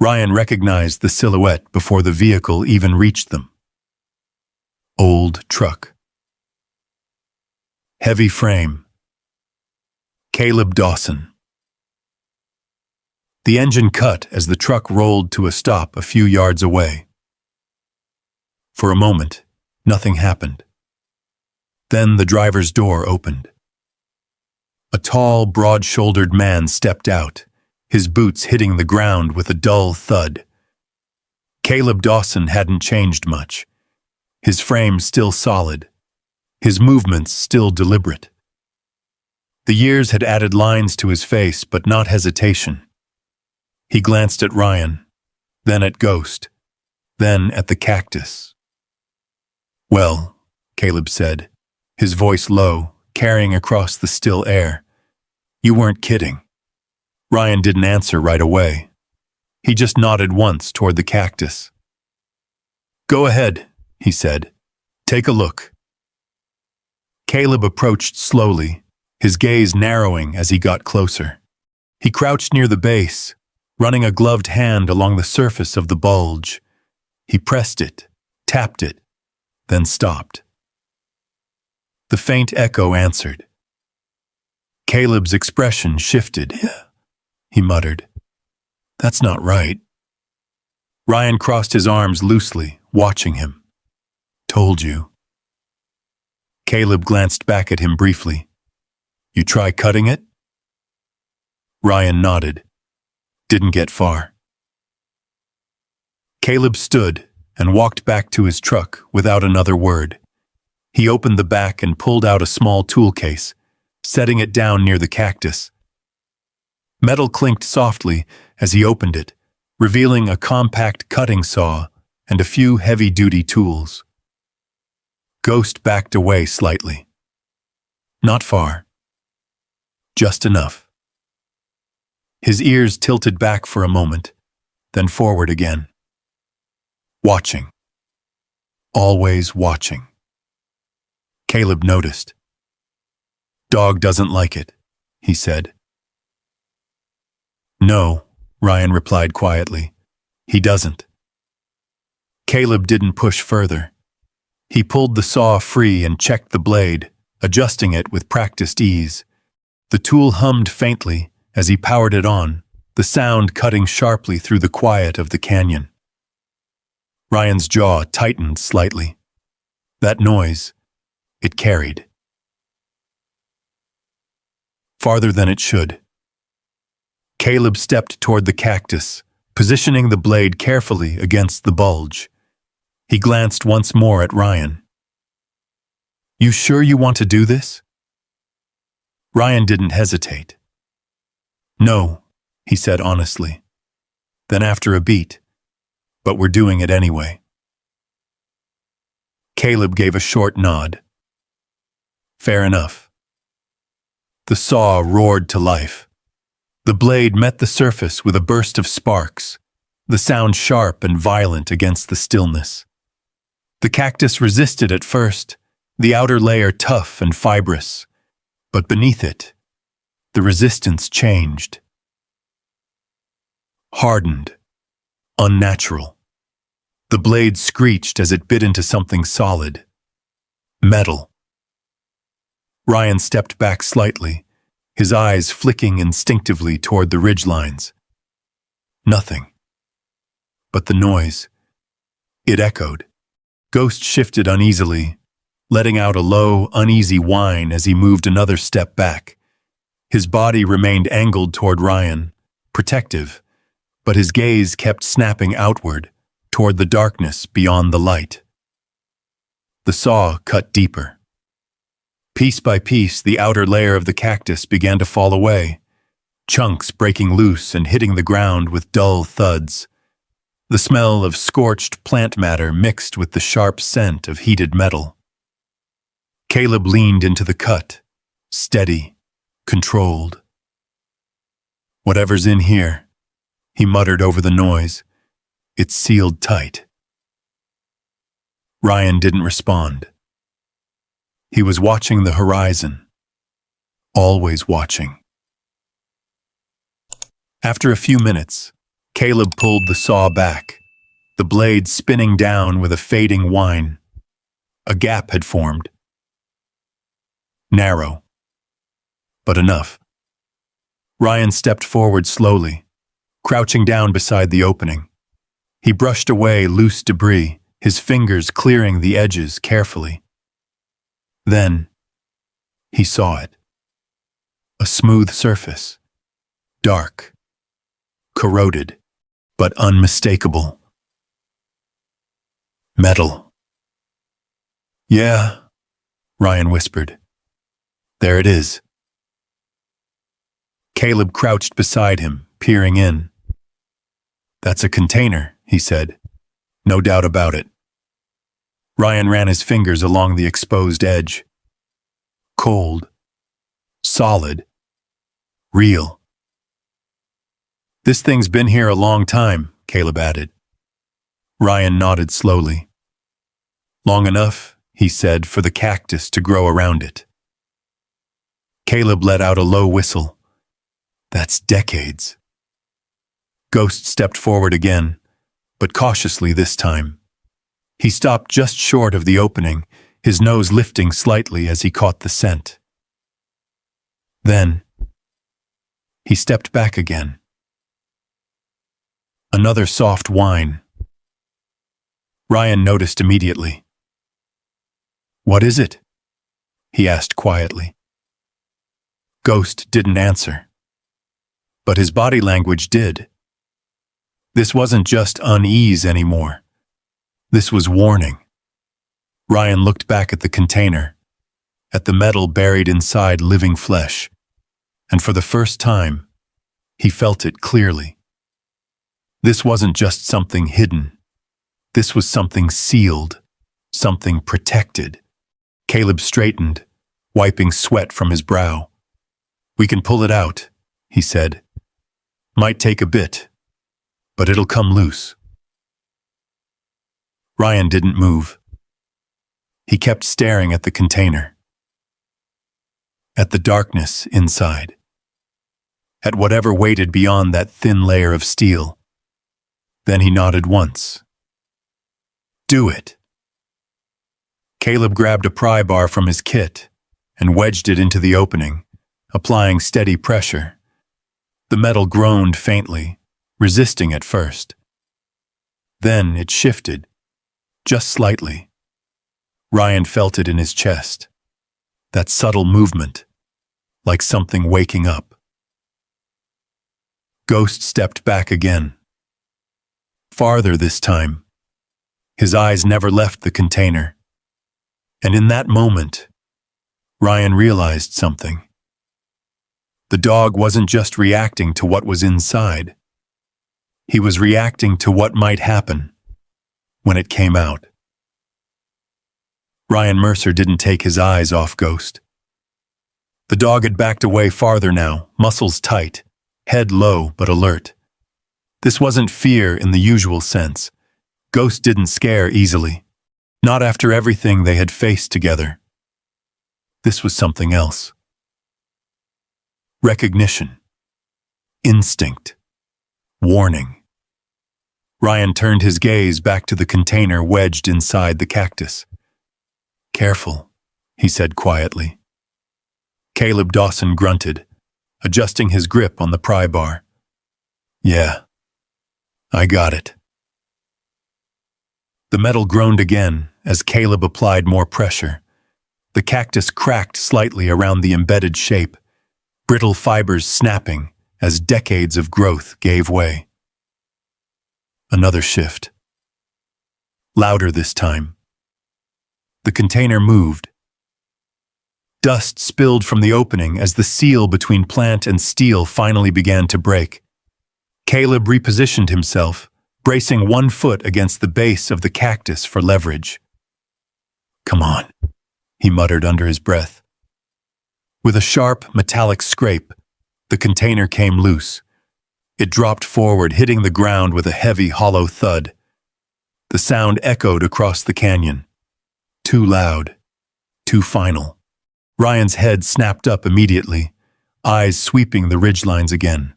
Ryan recognized the silhouette before the vehicle even reached them. Old truck. Heavy frame. Caleb Dawson. The engine cut as the truck rolled to a stop a few yards away. For a moment, nothing happened. Then the driver's door opened. A tall, broad-shouldered man stepped out, his boots hitting the ground with a dull thud. Caleb Dawson hadn't changed much. His frame still solid, his movements still deliberate. The years had added lines to his face, but not hesitation. He glanced at Ryan, then at Ghost, then at the Cactus. "Well," Caleb said, his voice low, carrying across the still air. "You weren't kidding." Ryan didn't answer right away. He just nodded once toward the Cactus. "Go ahead," he said. "Take a look." Caleb approached slowly, his gaze narrowing as he got closer. He crouched near the base, running a gloved hand along the surface of the bulge. He pressed it, tapped it, then stopped. The faint echo answered. Caleb's expression shifted. He muttered, "That's not right." Ryan crossed his arms loosely, watching him. "Told you." Caleb glanced back at him briefly. "You try cutting it?" Ryan nodded. Didn't get far. Caleb stood and walked back to his truck without another word. He opened the back and pulled out a small tool case, setting it down near the Cactus. Metal clinked softly as he opened it, revealing a compact cutting saw and a few heavy-duty tools. Ghost backed away slightly. Not far. Just enough. His ears tilted back for a moment, then forward again. Watching. Always watching. Caleb noticed. "Dog doesn't like it," he said. "No," Ryan replied quietly. "He doesn't." Caleb didn't push further. He pulled the saw free and checked the blade, adjusting it with practiced ease. The tool hummed faintly as he powered it on, the sound cutting sharply through the quiet of the canyon. Ryan's jaw tightened slightly. That noise, it carried. Farther than it should. Caleb stepped toward the Cactus, positioning the blade carefully against the bulge. He glanced once more at Ryan. "You sure you want to do this?" Ryan didn't hesitate. "No," he said honestly. Then after a beat, "But we're doing it anyway." Caleb gave a short nod. "Fair enough." The saw roared to life. The blade met the surface with a burst of sparks, the sound sharp and violent against the stillness. The Cactus resisted at first, the outer layer tough and fibrous, but beneath it, the resistance changed. Hardened, unnatural. The blade screeched as it bit into something solid. Metal. Ryan stepped back slightly, his eyes flicking instinctively toward the ridgelines. Nothing. But the noise. It echoed. Ghost shifted uneasily, letting out a low, uneasy whine as he moved another step back. His body remained angled toward Ryan, protective, but his gaze kept snapping outward, toward the darkness beyond the light. The saw cut deeper. Piece by piece, the outer layer of the Cactus began to fall away, chunks breaking loose and hitting the ground with dull thuds. The smell of scorched plant matter mixed with the sharp scent of heated metal. Caleb leaned into the cut, steady, controlled. "Whatever's in here," he muttered over the noise, "it's sealed tight." Ryan didn't respond. He was watching the horizon, always watching. After a few minutes, Caleb pulled the saw back, the blade spinning down with a fading whine. A gap had formed. Narrow, but enough. Ryan stepped forward slowly, crouching down beside the opening. He brushed away loose debris, his fingers clearing the edges carefully. Then, he saw it. A smooth surface, dark, corroded, but unmistakable. Metal. Yeah, Ryan whispered. There it is. Caleb crouched beside him, peering in. That's a container, he said. No doubt about it. Ryan ran his fingers along the exposed edge. Cold. Solid. Real. This thing's been here a long time, Caleb added. Ryan nodded slowly. Long enough, he said, for the cactus to grow around it. Caleb let out a low whistle. That's decades. Ghost stepped forward again, but cautiously this time. He stopped just short of the opening, his nose lifting slightly as he caught the scent. Then, he stepped back again. Another soft whine. Ryan noticed immediately. What is it? He asked quietly. Ghost didn't answer. But his body language did. This wasn't just unease anymore. This was warning. Ryan looked back at the container, at the metal buried inside living flesh, and for the first time, he felt it clearly. This wasn't just something hidden. This was something sealed, something protected. Caleb straightened, wiping sweat from his brow. We can pull it out, he said. Might take a bit, but it'll come loose. Ryan didn't move. He kept staring at the container, at the darkness inside, at whatever waited beyond that thin layer of steel. Then he nodded once. Do it. Caleb grabbed a pry bar from his kit and wedged it into the opening, applying steady pressure. The metal groaned faintly, resisting at first. Then it shifted, just slightly. Ryan felt it in his chest, that subtle movement, like something waking up. Ghost stepped back again. Farther this time. His eyes never left the container. And in that moment, Ryan realized something. The dog wasn't just reacting to what was inside. He was reacting to what might happen when it came out. Ryan Mercer didn't take his eyes off Ghost. The dog had backed away farther now, muscles tight, head low but alert. This wasn't fear in the usual sense. Ghost didn't scare easily, not after everything they had faced together. This was something else. Recognition. Instinct. Warning. Ryan turned his gaze back to the container wedged inside the cactus. Careful, he said quietly. Caleb Dawson grunted, adjusting his grip on the pry bar. Yeah, I got it. The metal groaned again as Caleb applied more pressure. The cactus cracked slightly around the embedded shape, brittle fibers snapping as decades of growth gave way. Another shift. Louder this time. The container moved. Dust spilled from the opening as the seal between plant and steel finally began to break. Caleb repositioned himself, bracing one foot against the base of the cactus for leverage. Come on, he muttered under his breath. With a sharp, metallic scrape, the container came loose. It dropped forward, hitting the ground with a heavy, hollow thud. The sound echoed across the canyon. Too loud. Too final. Ryan's head snapped up immediately, eyes sweeping the ridgelines again.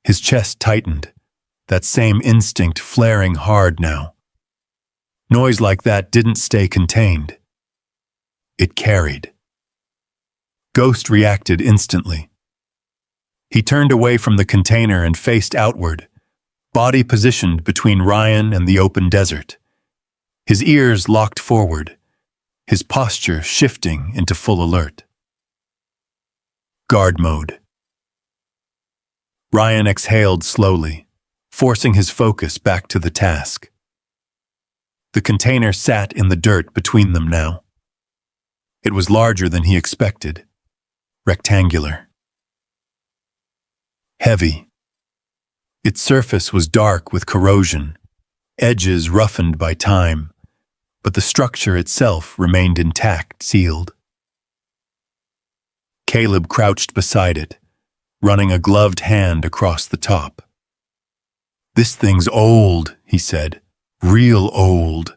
His chest tightened, that same instinct flaring hard now. Noise like that didn't stay contained. It carried. Ghost reacted instantly. He turned away from the container and faced outward, body positioned between Ryan and the open desert. His ears locked forward, his posture shifting into full alert. Guard mode. Ryan exhaled slowly, forcing his focus back to the task. The container sat in the dirt between them now. It was larger than he expected, rectangular. Heavy. Its surface was dark with corrosion, edges roughened by time, but the structure itself remained intact, sealed. Caleb crouched beside it, running a gloved hand across the top. "This thing's old," he said. "Real old."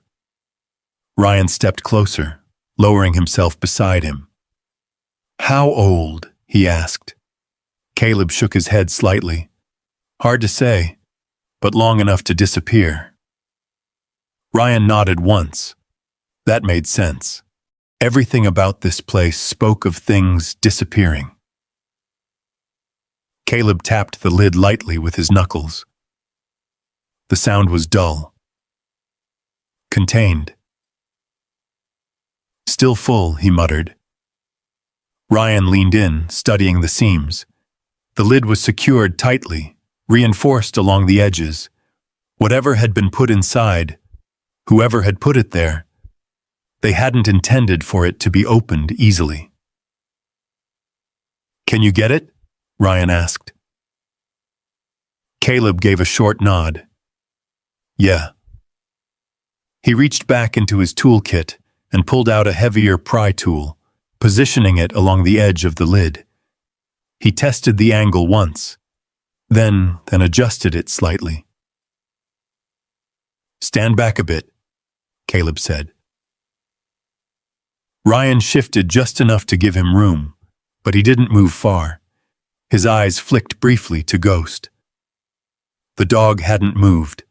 Ryan stepped closer, lowering himself beside him. "How old?" he asked. Caleb shook his head slightly. "Hard to say, but long enough to disappear." Ryan nodded once. That made sense. Everything about this place spoke of things disappearing. Caleb tapped the lid lightly with his knuckles. The sound was dull. Contained. "Still full," he muttered. Ryan leaned in, studying the seams. The lid was secured tightly, reinforced along the edges. Whatever had been put inside, whoever had put it there, they hadn't intended for it to be opened easily. "Can you get it?" Ryan asked. Caleb gave a short nod. "Yeah." He reached back into his toolkit and pulled out a heavier pry tool, positioning it along the edge of the lid. He tested the angle once, then adjusted it slightly. "Stand back a bit," Caleb said. Ryan shifted just enough to give him room, but he didn't move far. His eyes flicked briefly to Ghost. The dog hadn't moved,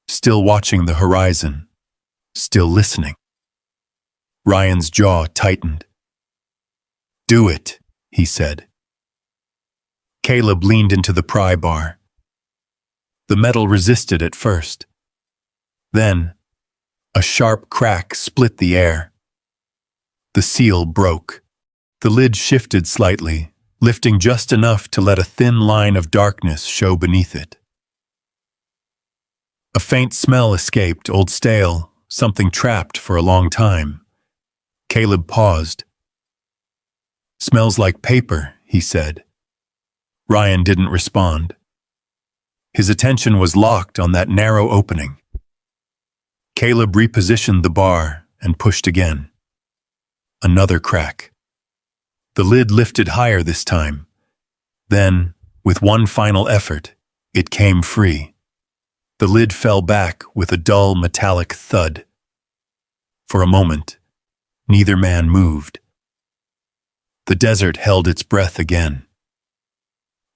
still watching the horizon, still listening. Ryan's jaw tightened. "Do it," he said. Caleb leaned into the pry bar. The metal resisted at first. Then, a sharp crack split the air. The seal broke. The lid shifted slightly, lifting just enough to let a thin line of darkness show beneath it. A faint smell escaped, old stale, something trapped for a long time. Caleb paused. "Smells like paper," he said. Ryan didn't respond. His attention was locked on that narrow opening. Caleb repositioned the bar and pushed again. Another crack. The lid lifted higher this time. Then, with one final effort, it came free. The lid fell back with a dull metallic thud. For a moment, neither man moved. The desert held its breath again.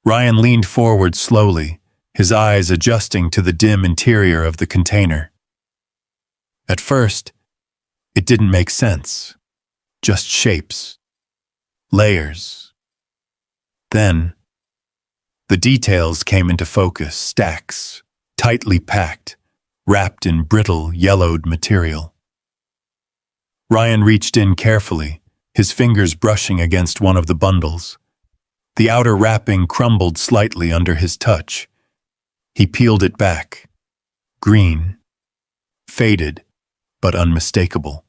Ryan leaned forward slowly, his eyes adjusting to the dim interior of the container. At first, it didn't make sense. Just shapes. Layers. Then, the details came into focus, stacks, tightly packed, wrapped in brittle, yellowed material. Ryan reached in carefully, his fingers brushing against one of the bundles. The outer wrapping crumbled slightly under his touch. He peeled it back. Green. Faded, but unmistakable.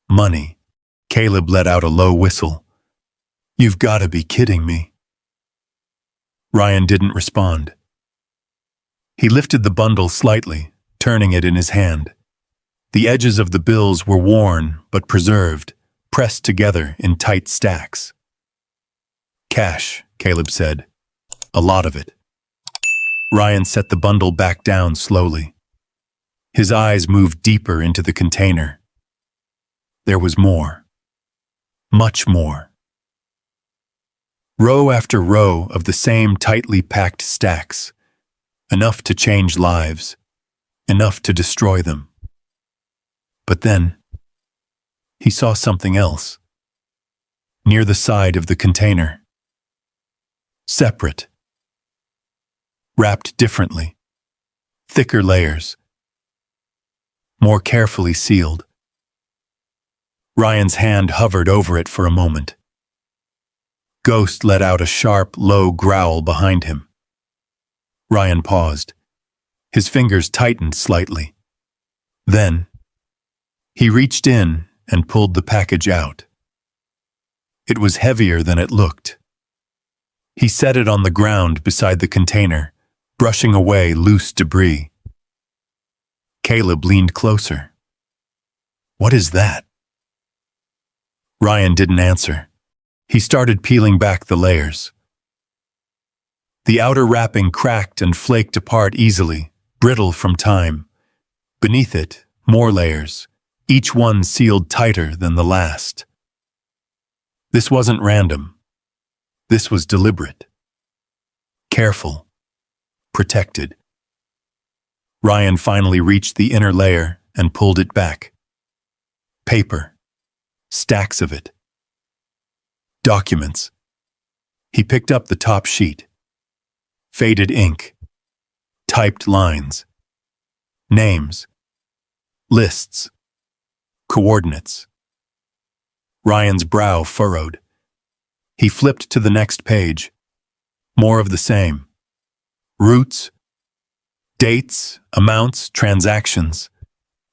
Money. Caleb let out a low whistle. "You've got to be kidding me." Ryan didn't respond. He lifted the bundle slightly, turning it in his hand. The edges of the bills were worn but preserved, pressed together in tight stacks. "Cash," Caleb said. "A lot of it." Ryan set the bundle back down slowly. His eyes moved deeper into the container. There was more. Much more. Row after row of the same tightly packed stacks. enough to change lives, enough to destroy them. But then, he saw something else. Near the side of the container. Separate. Wrapped differently. Thicker layers. More carefully sealed. Ryan's hand hovered over it for a moment. Ghost let out a sharp, low growl behind him. Ryan paused. His fingers tightened slightly. Then, he reached in and pulled the package out. It was heavier than it looked. He set it on the ground beside the container, brushing away loose debris. Caleb leaned closer. "What is that?" Ryan didn't answer. He started peeling back the layers. The outer wrapping cracked and flaked apart easily, brittle from time. Beneath it, more layers, each one sealed tighter than the last. This wasn't random. This was deliberate. Careful. Protected. Ryan finally reached the inner layer and pulled it back. Paper. Stacks of it. Documents. He picked up the top sheet. Faded ink. Typed lines. Names. Lists. Coordinates. Ryan's brow furrowed. He flipped to the next page. More of the same. Routes. Dates, amounts, transactions.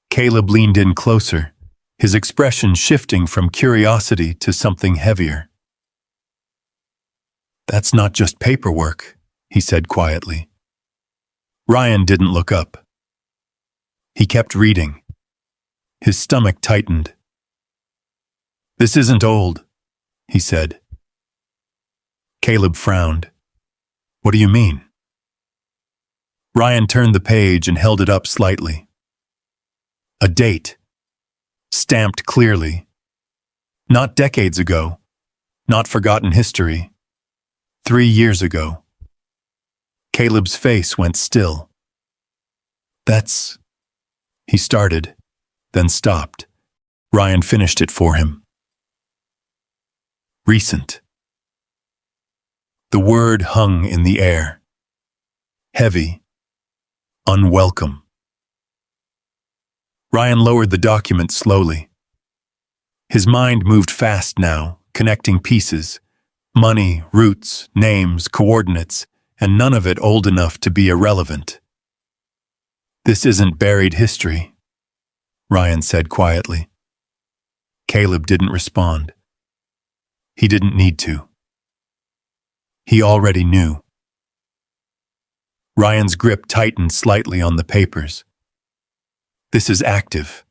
Caleb leaned in closer, his expression shifting from curiosity to something heavier. "That's not just paperwork," he said quietly. Ryan didn't look up. He kept reading. His stomach tightened. "This isn't old," he said. Caleb frowned. "What do you mean?" Ryan turned the page and held it up slightly. A date. Stamped clearly. Not decades ago. Not forgotten history. 3 years ago. Caleb's face went still. "That's..." He started, then stopped. Ryan finished it for him. Recent. The word hung in the air. Heavy. Unwelcome. Ryan lowered the document slowly. His mind moved fast now, connecting pieces. Money, routes, names, coordinates, and none of it old enough to be irrelevant. "This isn't buried history," Ryan said quietly. Caleb didn't respond. He didn't need to. He already knew. Ryan's grip tightened slightly on the papers. "This is active."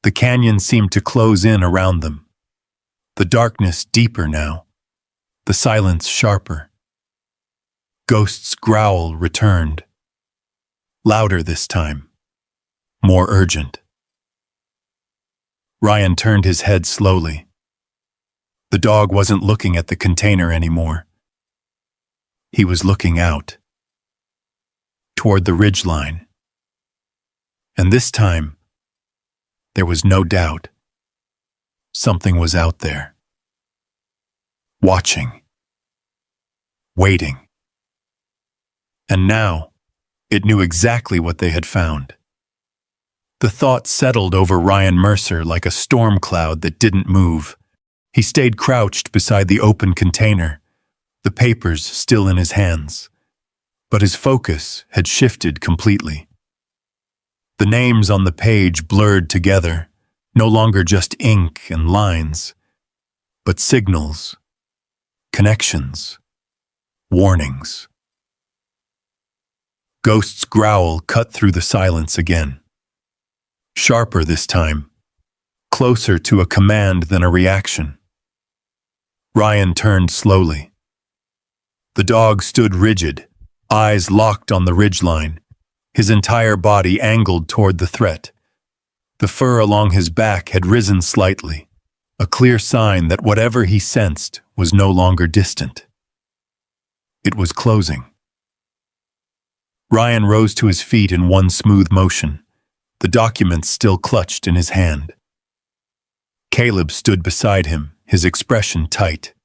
The canyon seemed to close in around them. The darkness deeper now. The silence sharper. Ghost's growl returned. Louder this time. More urgent. Ryan turned his head slowly. The dog wasn't looking at the container anymore. He was looking out. Toward the ridgeline. And this time, there was no doubt. Something was out there. Watching. Waiting. And now, it knew exactly what they had found. The thought settled over Ryan Mercer like a storm cloud that didn't move. He stayed crouched beside the open container, the papers still in his hands. But his focus had shifted completely. The names on the page blurred together, no longer just ink and lines, but signals, connections, warnings. Ghost's growl cut through the silence again. Sharper this time, closer to a command than a reaction. Ryan turned slowly. The dog stood rigid, eyes locked on the ridgeline, his entire body angled toward the threat. The fur along his back had risen slightly, a clear sign that whatever he sensed was no longer distant. It was closing. Ryan rose to his feet in one smooth motion, the documents still clutched in his hand. Caleb stood beside him, his expression tight.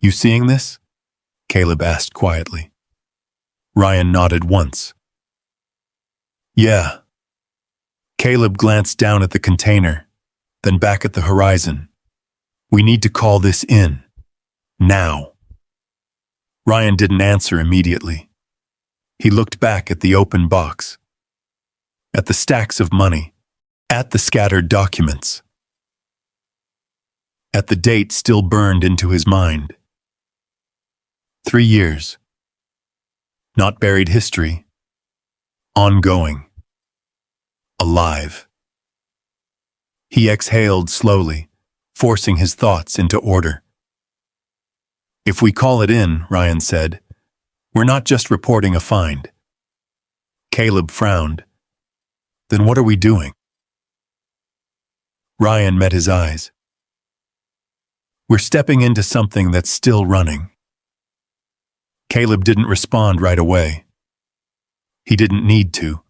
"You seeing this?" Caleb asked quietly. Ryan nodded once. "Yeah." Caleb glanced down at the container, then back at the horizon. "We need to call this in. Now." Ryan didn't answer immediately. He looked back at the open box, at the stacks of money, at the scattered documents, at the date still burned into his mind. 3 years. Not buried history. Ongoing. Alive. He exhaled slowly, forcing his thoughts into order. "If we call it in," Ryan said, "we're not just reporting a find." Caleb frowned. "Then what are we doing?" Ryan met his eyes. "We're stepping into something that's still running." Caleb didn't respond right away. He didn't need to.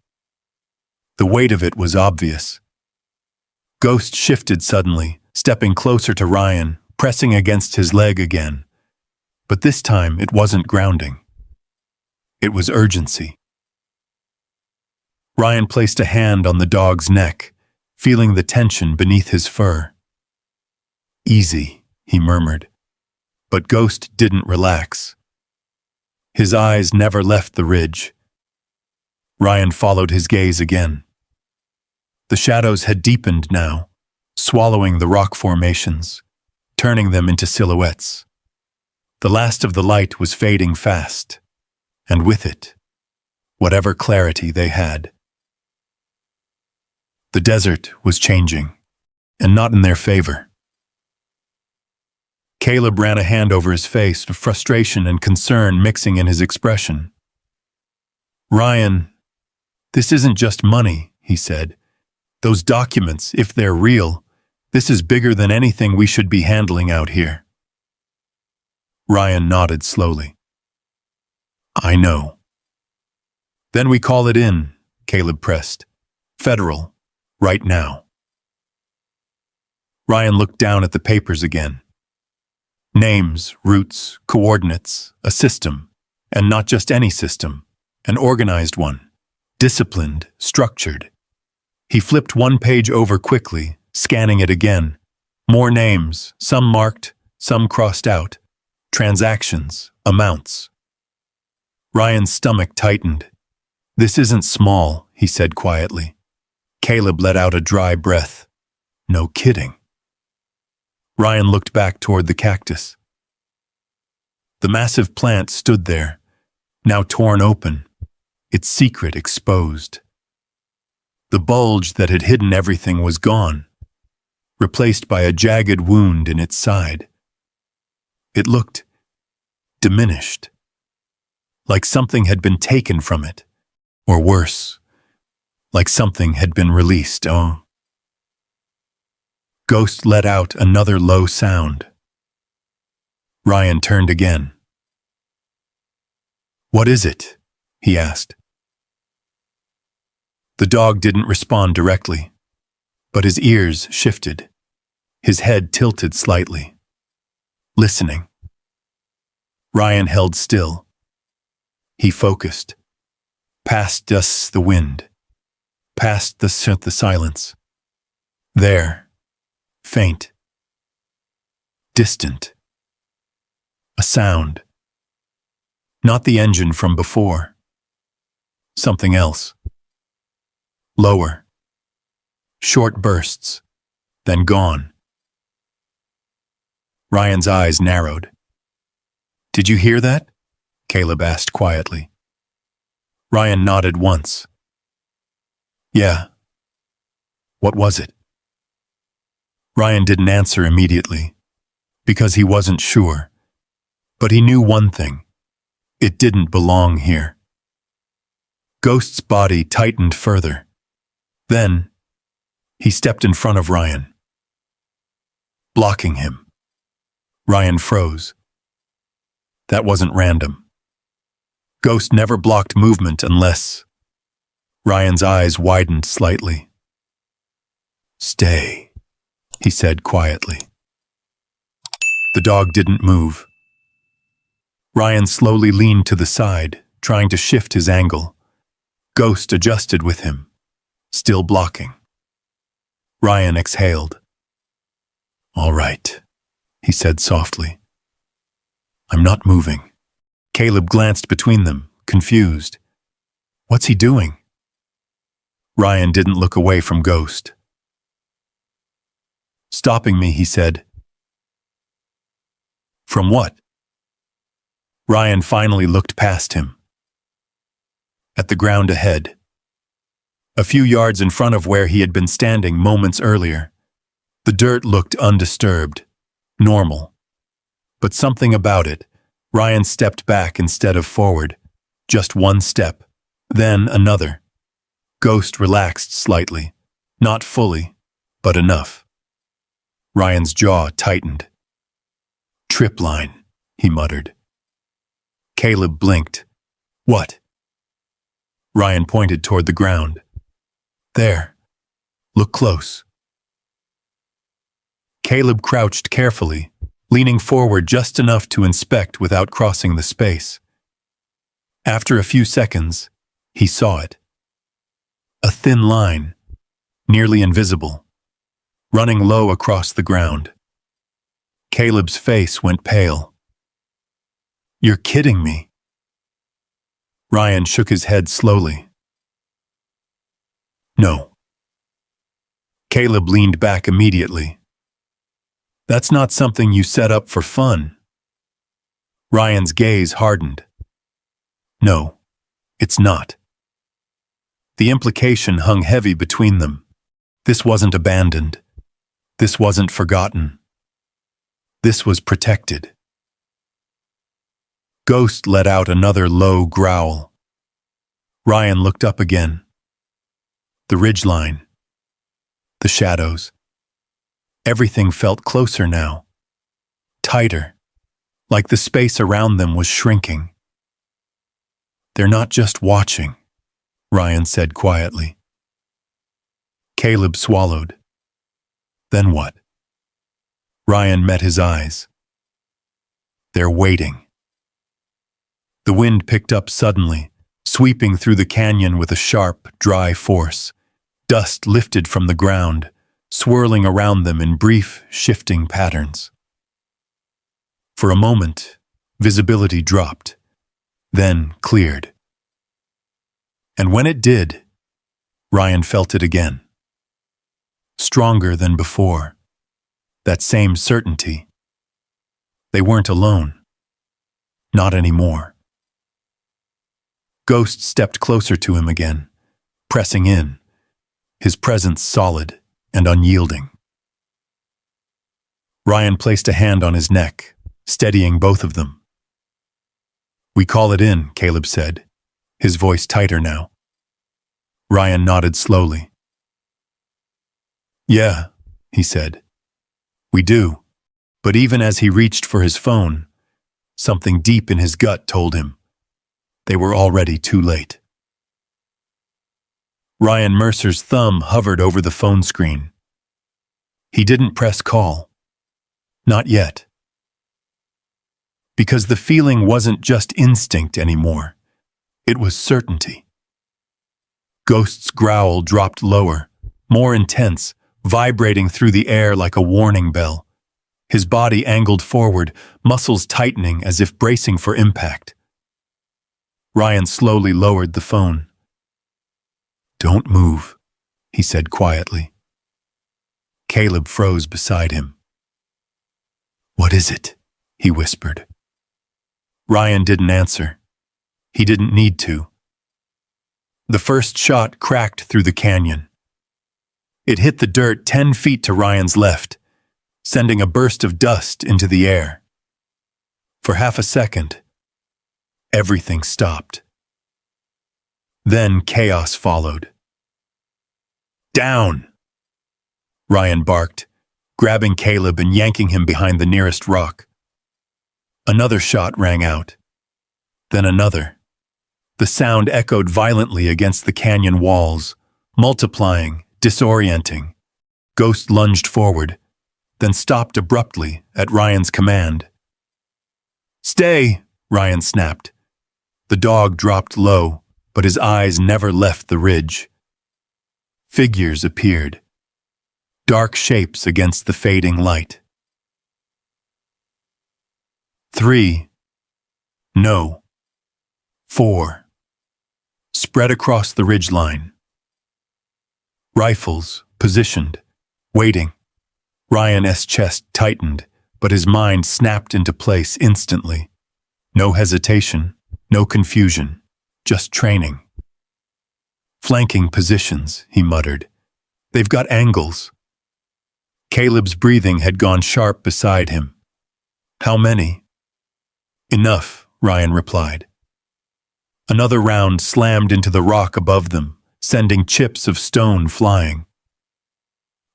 The weight of it was obvious. Ghost shifted suddenly, stepping closer to Ryan, pressing against his leg again. But this time it wasn't grounding. It was urgency. Ryan placed a hand on the dog's neck, feeling the tension beneath his fur. "Easy," he murmured. But Ghost didn't relax. His eyes never left the ridge. Ryan followed his gaze again. The shadows had deepened now, swallowing the rock formations, turning them into silhouettes. The last of the light was fading fast, and with it, whatever clarity they had. The desert was changing, and not in their favor. Caleb ran a hand over his face, frustration and concern mixing in his expression. "Ryan, this isn't just money," he said. "Those documents, if they're real, this is bigger than anything we should be handling out here." Ryan nodded slowly. "I know." "Then we call it in," Caleb pressed. "Federal, right now." Ryan looked down at the papers again. Names, routes, coordinates, a system, and not just any system, an organized one, disciplined, structured. He flipped one page over quickly, scanning it again. More names, some marked, some crossed out. Transactions, amounts. Ryan's stomach tightened. "This isn't small," he said quietly. Caleb let out a dry breath. "No kidding." Ryan looked back toward the cactus. The massive plant stood there, now torn open, its secret exposed. The bulge that had hidden everything was gone, replaced by a jagged wound in its side. It looked diminished, like something had been taken from it, or worse, like something had been released. Oh. Ghost let out another low sound. Ryan turned again. "What is it?" he asked. The dog didn't respond directly, but his ears shifted, his head tilted slightly, listening. Ryan held still. He focused. Past us the wind, past the silence. There, faint, distant. A sound. Not the engine from before. Something else. Lower. Short bursts, then gone. Ryan's eyes narrowed. "Did you hear that?" Caleb asked quietly. Ryan nodded once. "Yeah." "What was it?" Ryan didn't answer immediately, because he wasn't sure. But he knew one thing. It didn't belong here. Ghost's body tightened further. Then, he stepped in front of Ryan, blocking him. Ryan froze. That wasn't random. Ghost never blocked movement unless... Ryan's eyes widened slightly. "Stay," he said quietly. The dog didn't move. Ryan slowly leaned to the side, trying to shift his angle. Ghost adjusted with him, still blocking. Ryan exhaled. "All right," he said softly. "I'm not moving." Caleb glanced between them, confused. What's he doing? Ryan didn't look away from Ghost. "Stopping me," he said. "From what?" Ryan finally looked past him. At the ground ahead, a few yards in front of where he had been standing moments earlier. The dirt looked undisturbed, normal. But something about it, Ryan stepped back instead of forward. Just one step, then another. Ghost relaxed slightly, not fully, but enough. Ryan's jaw tightened. "Trip line," he muttered. Caleb blinked. "What?" Ryan pointed toward the ground. "There. Look close." Caleb crouched carefully, leaning forward just enough to inspect without crossing the space. After a few seconds, he saw it. A thin line, nearly invisible, running low across the ground. Caleb's face went pale. "You're kidding me." Ryan shook his head slowly. "No." Caleb leaned back immediately. "That's not something you set up for fun." Ryan's gaze hardened. "No, it's not." The implication hung heavy between them. This wasn't abandoned. This wasn't forgotten. This was protected. Ghost let out another low growl. Ryan looked up again. The ridgeline. The shadows. Everything felt closer now. Tighter. Like the space around them was shrinking. "They're not just watching," Ryan said quietly. Caleb swallowed. "Then what?" Ryan met his eyes. "They're waiting." The wind picked up suddenly, sweeping through the canyon with a sharp, dry force. Dust lifted from the ground, swirling around them in brief, shifting patterns. For a moment, visibility dropped, then cleared. And when it did, Ryan felt it again. Stronger than before. That same certainty. They weren't alone. Not anymore. Ghost stepped closer to him again, pressing in, his presence solid and unyielding. Ryan placed a hand on his neck, steadying both of them. "We call it in," Caleb said, his voice tighter now. Ryan nodded slowly. "Yeah," he said. "We do." But even as he reached for his phone, something deep in his gut told him they were already too late. Ryan Mercer's thumb hovered over the phone screen. He didn't press call. Not yet. Because the feeling wasn't just instinct anymore. It was certainty. Ghost's growl dropped lower, more intense, vibrating through the air like a warning bell. His body angled forward, muscles tightening as if bracing for impact. Ryan slowly lowered the phone. "Don't move," he said quietly. Caleb froze beside him. "What is it?" he whispered. Ryan didn't answer. He didn't need to. The first shot cracked through the canyon. It hit the dirt 10 feet to Ryan's left, sending a burst of dust into the air. For half a second, everything stopped. Then chaos followed. "Down!" Ryan barked, grabbing Caleb and yanking him behind the nearest rock. Another shot rang out. Then another. The sound echoed violently against the canyon walls, multiplying, disorienting. Ghost lunged forward, then stopped abruptly at Ryan's command. "Stay!" Ryan snapped. The dog dropped low, but his eyes never left the ridge. Figures appeared, dark shapes against the fading light. 3. No. 4. Spread across the ridgeline. Rifles, positioned, waiting. Ryan's chest tightened, but his mind snapped into place instantly. No hesitation, no confusion, just training. "Flanking positions," he muttered. "They've got angles." Caleb's breathing had gone sharp beside him. "How many?" "Enough," Ryan replied. Another round slammed into the rock above them, sending chips of stone flying.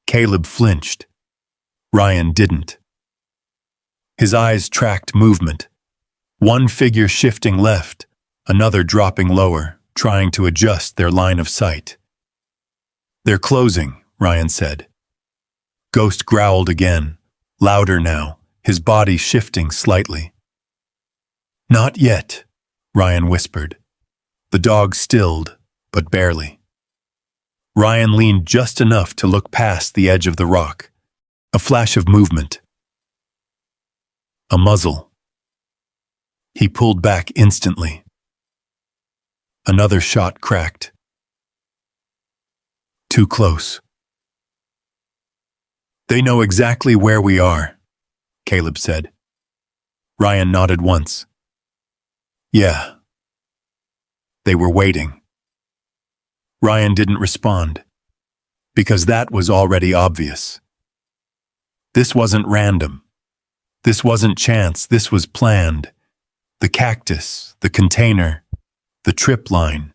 Caleb flinched. Ryan didn't. His eyes tracked movement, one figure shifting left, another dropping lower, trying to adjust their line of sight. "They're closing," Ryan said. Ghost growled again, louder now, his body shifting slightly. "Not yet," Ryan whispered. The dog stilled, but barely. Ryan leaned just enough to look past the edge of the rock. A flash of movement. A muzzle. He pulled back instantly. Another shot cracked. Too close. "They know exactly where we are," Caleb said. Ryan nodded once. "Yeah." They were waiting. Ryan didn't respond, because that was already obvious. This wasn't random. This wasn't chance, this was planned. The cactus, the container, the trip line.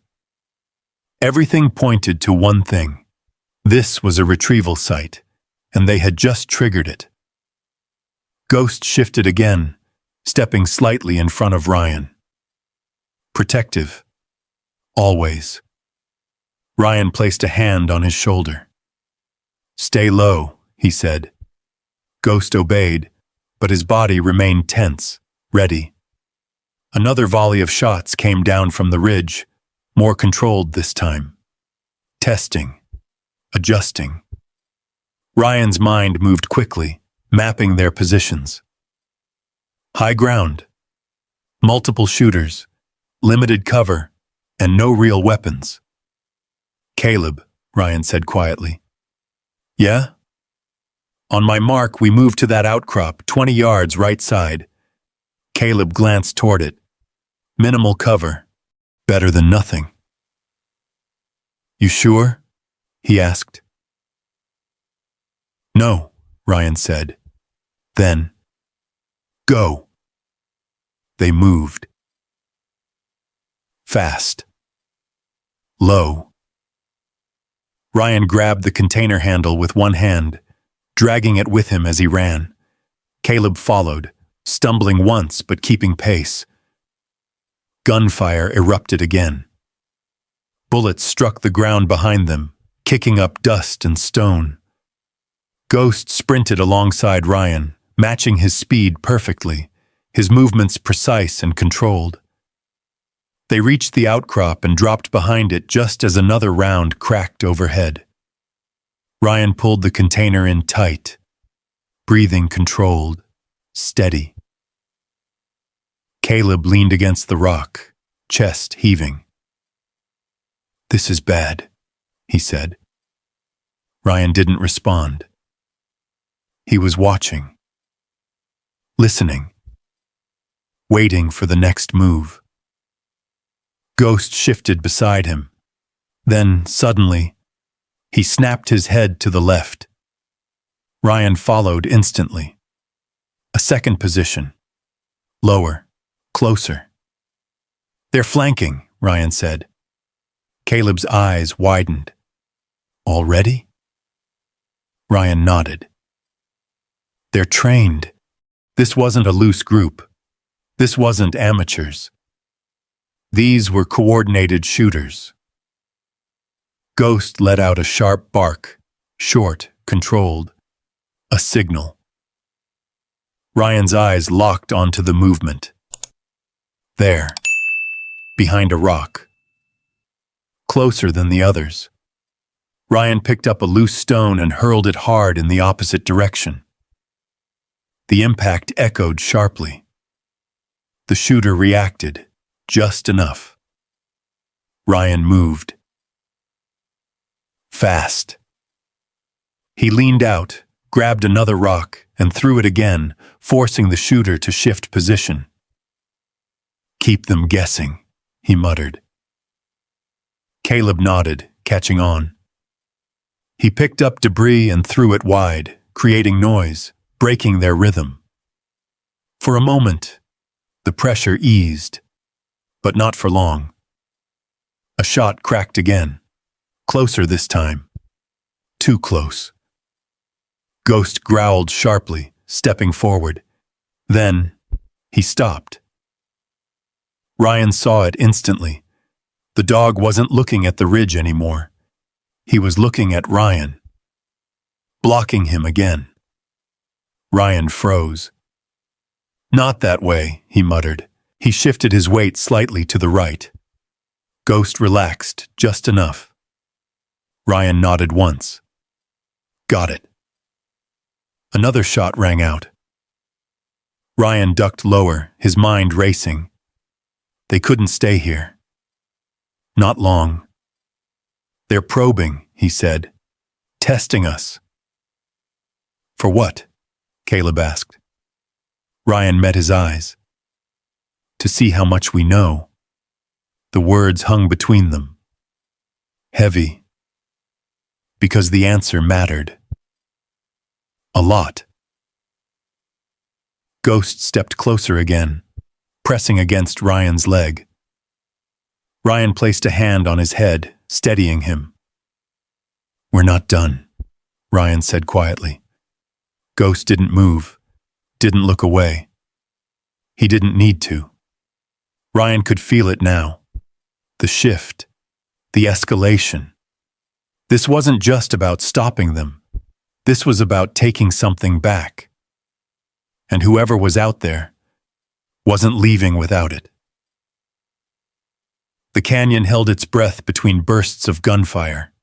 Everything pointed to one thing. This was a retrieval site, and they had just triggered it. Ghost shifted again, stepping slightly in front of Ryan. Protective. Always. Ryan placed a hand on his shoulder. "Stay low," he said. Ghost obeyed, but his body remained tense, ready. Another volley of shots came down from the ridge, more controlled this time. Testing. Adjusting. Ryan's mind moved quickly, mapping their positions. High ground. Multiple shooters. Limited cover. And no real weapons. "Caleb," Ryan said quietly. "Yeah?" "On my mark, we move to that outcrop, 20 yards right side." Caleb glanced toward it. Minimal cover. Better than nothing. "You sure?" he asked. "No," Ryan said. Then, "Go." They moved. Fast. Low. Ryan grabbed the container handle with one hand, dragging it with him as he ran. Caleb followed, stumbling once but keeping pace. Gunfire erupted again. Bullets struck the ground behind them, kicking up dust and stone. Ghost sprinted alongside Ryan, matching his speed perfectly, his movements precise and controlled. They reached the outcrop and dropped behind it just as another round cracked overhead. Ryan pulled the container in tight, breathing controlled, steady. Caleb leaned against the rock, chest heaving. "This is bad," he said. Ryan didn't respond. He was watching, listening, waiting for the next move. Ghost shifted beside him. Then, suddenly, he snapped his head to the left. Ryan followed instantly. A second position. Lower. Closer. "They're flanking," Ryan said. Caleb's eyes widened. "Already?" Ryan nodded. "They're trained. This wasn't a loose group. This wasn't amateurs. These were coordinated shooters. Ghost let out a sharp bark, short, controlled, a signal. Ryan's eyes locked onto the movement. There, behind a rock. Closer than the others. Ryan picked up a loose stone and hurled it hard in the opposite direction. The impact echoed sharply. The shooter reacted, just enough. Ryan moved. Fast. He leaned out, grabbed another rock, and threw it again, forcing the shooter to shift position. "Keep them guessing," he muttered. Caleb nodded, catching on. He picked up debris and threw it wide, creating noise, breaking their rhythm. For a moment, the pressure eased, but not for long. A shot cracked again, closer this time. Too close. Ghost growled sharply, stepping forward. Then, he stopped. Ryan saw it instantly. The dog wasn't looking at the ridge anymore. He was looking at Ryan, blocking him again. Ryan froze. "Not that way," he muttered. He shifted his weight slightly to the right. Ghost relaxed, just enough. Ryan nodded once. "Got it." Another shot rang out. Ryan ducked lower, his mind racing. They couldn't stay here. Not long. "They're probing," he said. "Testing us." "For what?" Caleb asked. Ryan met his eyes. "To see how much we know." The words hung between them. Heavy. Because the answer mattered. A lot. Ghost stepped closer again, pressing against Ryan's leg. Ryan placed a hand on his head, steadying him. "We're not done," Ryan said quietly. Ghost didn't move, didn't look away. He didn't need to. Ryan could feel it now. The shift, the escalation. This wasn't just about stopping them. This was about taking something back. And whoever was out there wasn't leaving without it. The canyon held its breath between bursts of gunfire.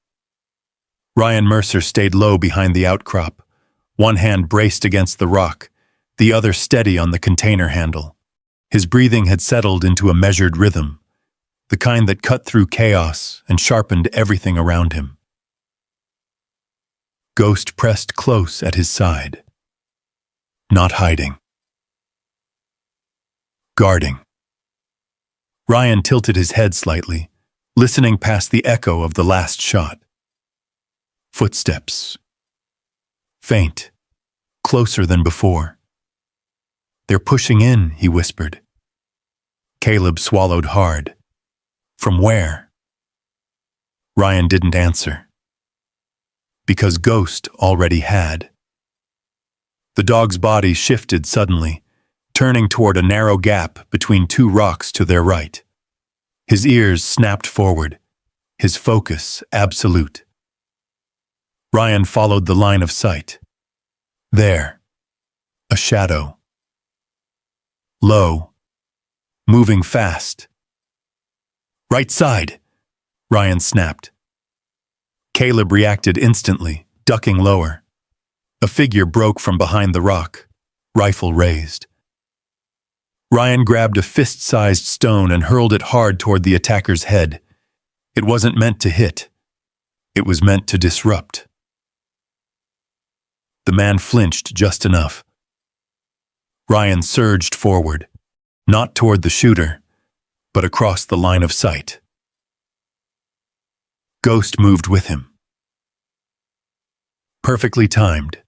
Ryan Mercer stayed low behind the outcrop, one hand braced against the rock, the other steady on the container handle. His breathing had settled into a measured rhythm, the kind that cut through chaos and sharpened everything around him. Ghost pressed close at his side. Not hiding. Guarding. Ryan tilted his head slightly, listening past the echo of the last shot. Footsteps. Faint. Closer than before. "They're pushing in," he whispered. Caleb swallowed hard. "From where?" Ryan didn't answer. Because Ghost already had. The dog's body shifted suddenly, turning toward a narrow gap between two rocks to their right. His ears snapped forward, his focus absolute. Ryan followed the line of sight. There. A shadow. Low. Moving fast. "Right side," Ryan snapped. Caleb reacted instantly, ducking lower. A figure broke from behind the rock, rifle raised. Ryan grabbed a fist-sized stone and hurled it hard toward the attacker's head. It wasn't meant to hit. It was meant to disrupt. The man flinched just enough. Ryan surged forward, not toward the shooter, but across the line of sight. Ghost moved with him. Perfectly timed.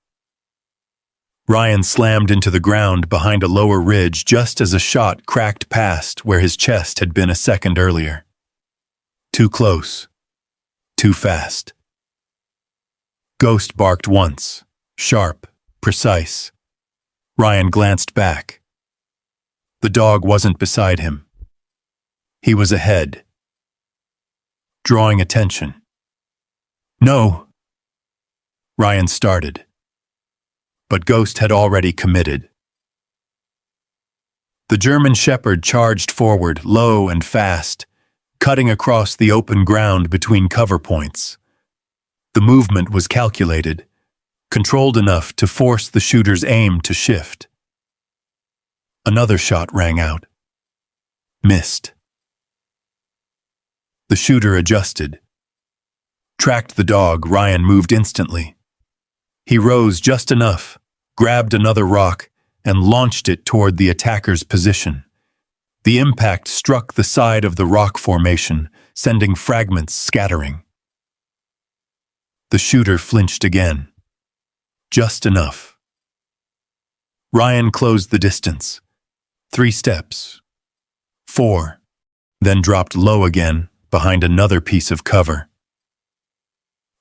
Ryan slammed into the ground behind a lower ridge just as a shot cracked past where his chest had been a second earlier. Too close. Too fast. Ghost barked once, sharp, precise. Ryan glanced back. The dog wasn't beside him. He was ahead, drawing attention. No, Ryan started, but Ghost had already committed. The German Shepherd charged forward, low and fast, cutting across the open ground between cover points. The movement was calculated, controlled enough to force the shooter's aim to shift. Another shot rang out. Missed. The shooter adjusted. Tracked the dog, Ryan moved instantly. He rose just enough, grabbed another rock, and launched it toward the attacker's position. The impact struck the side of the rock formation, sending fragments scattering. The shooter flinched again. Just enough. Ryan closed the distance. 3 steps. 4. Then dropped low again, behind another piece of cover.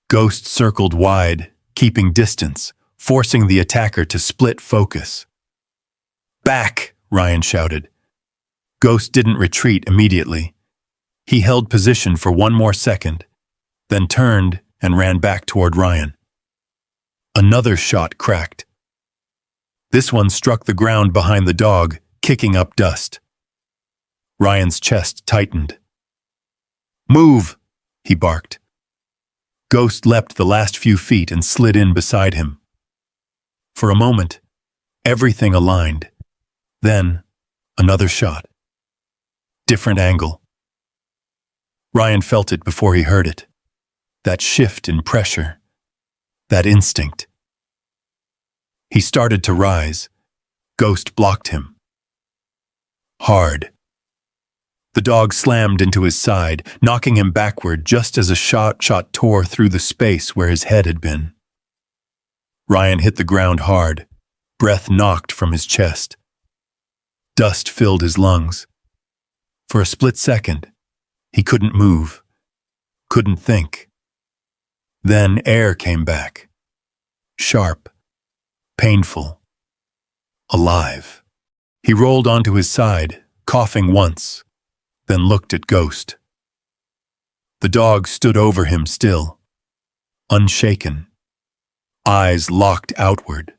Ghost circled wide, keeping distance, forcing the attacker to split focus. Back, Ryan shouted. Ghost didn't retreat immediately. He held position for 1 more second, then turned and ran back toward Ryan. Another shot cracked. This one struck the ground behind the dog, kicking up dust. Ryan's chest tightened. Move, he barked. Ghost leapt the last few feet and slid in beside him. For a moment, everything aligned. Then, another shot. Different angle. Ryan felt it before he heard it. That shift in pressure. That instinct. He started to rise. Ghost blocked him. Hard. The dog slammed into his side, knocking him backward just as a shot tore through the space where his head had been. Ryan hit the ground hard. Breath knocked from his chest. Dust filled his lungs. For a split second, he couldn't move, couldn't think. Then air came back. Sharp, painful, alive. He rolled onto his side, coughing once, then looked at Ghost. The dog stood over him still, unshaken, eyes locked outward.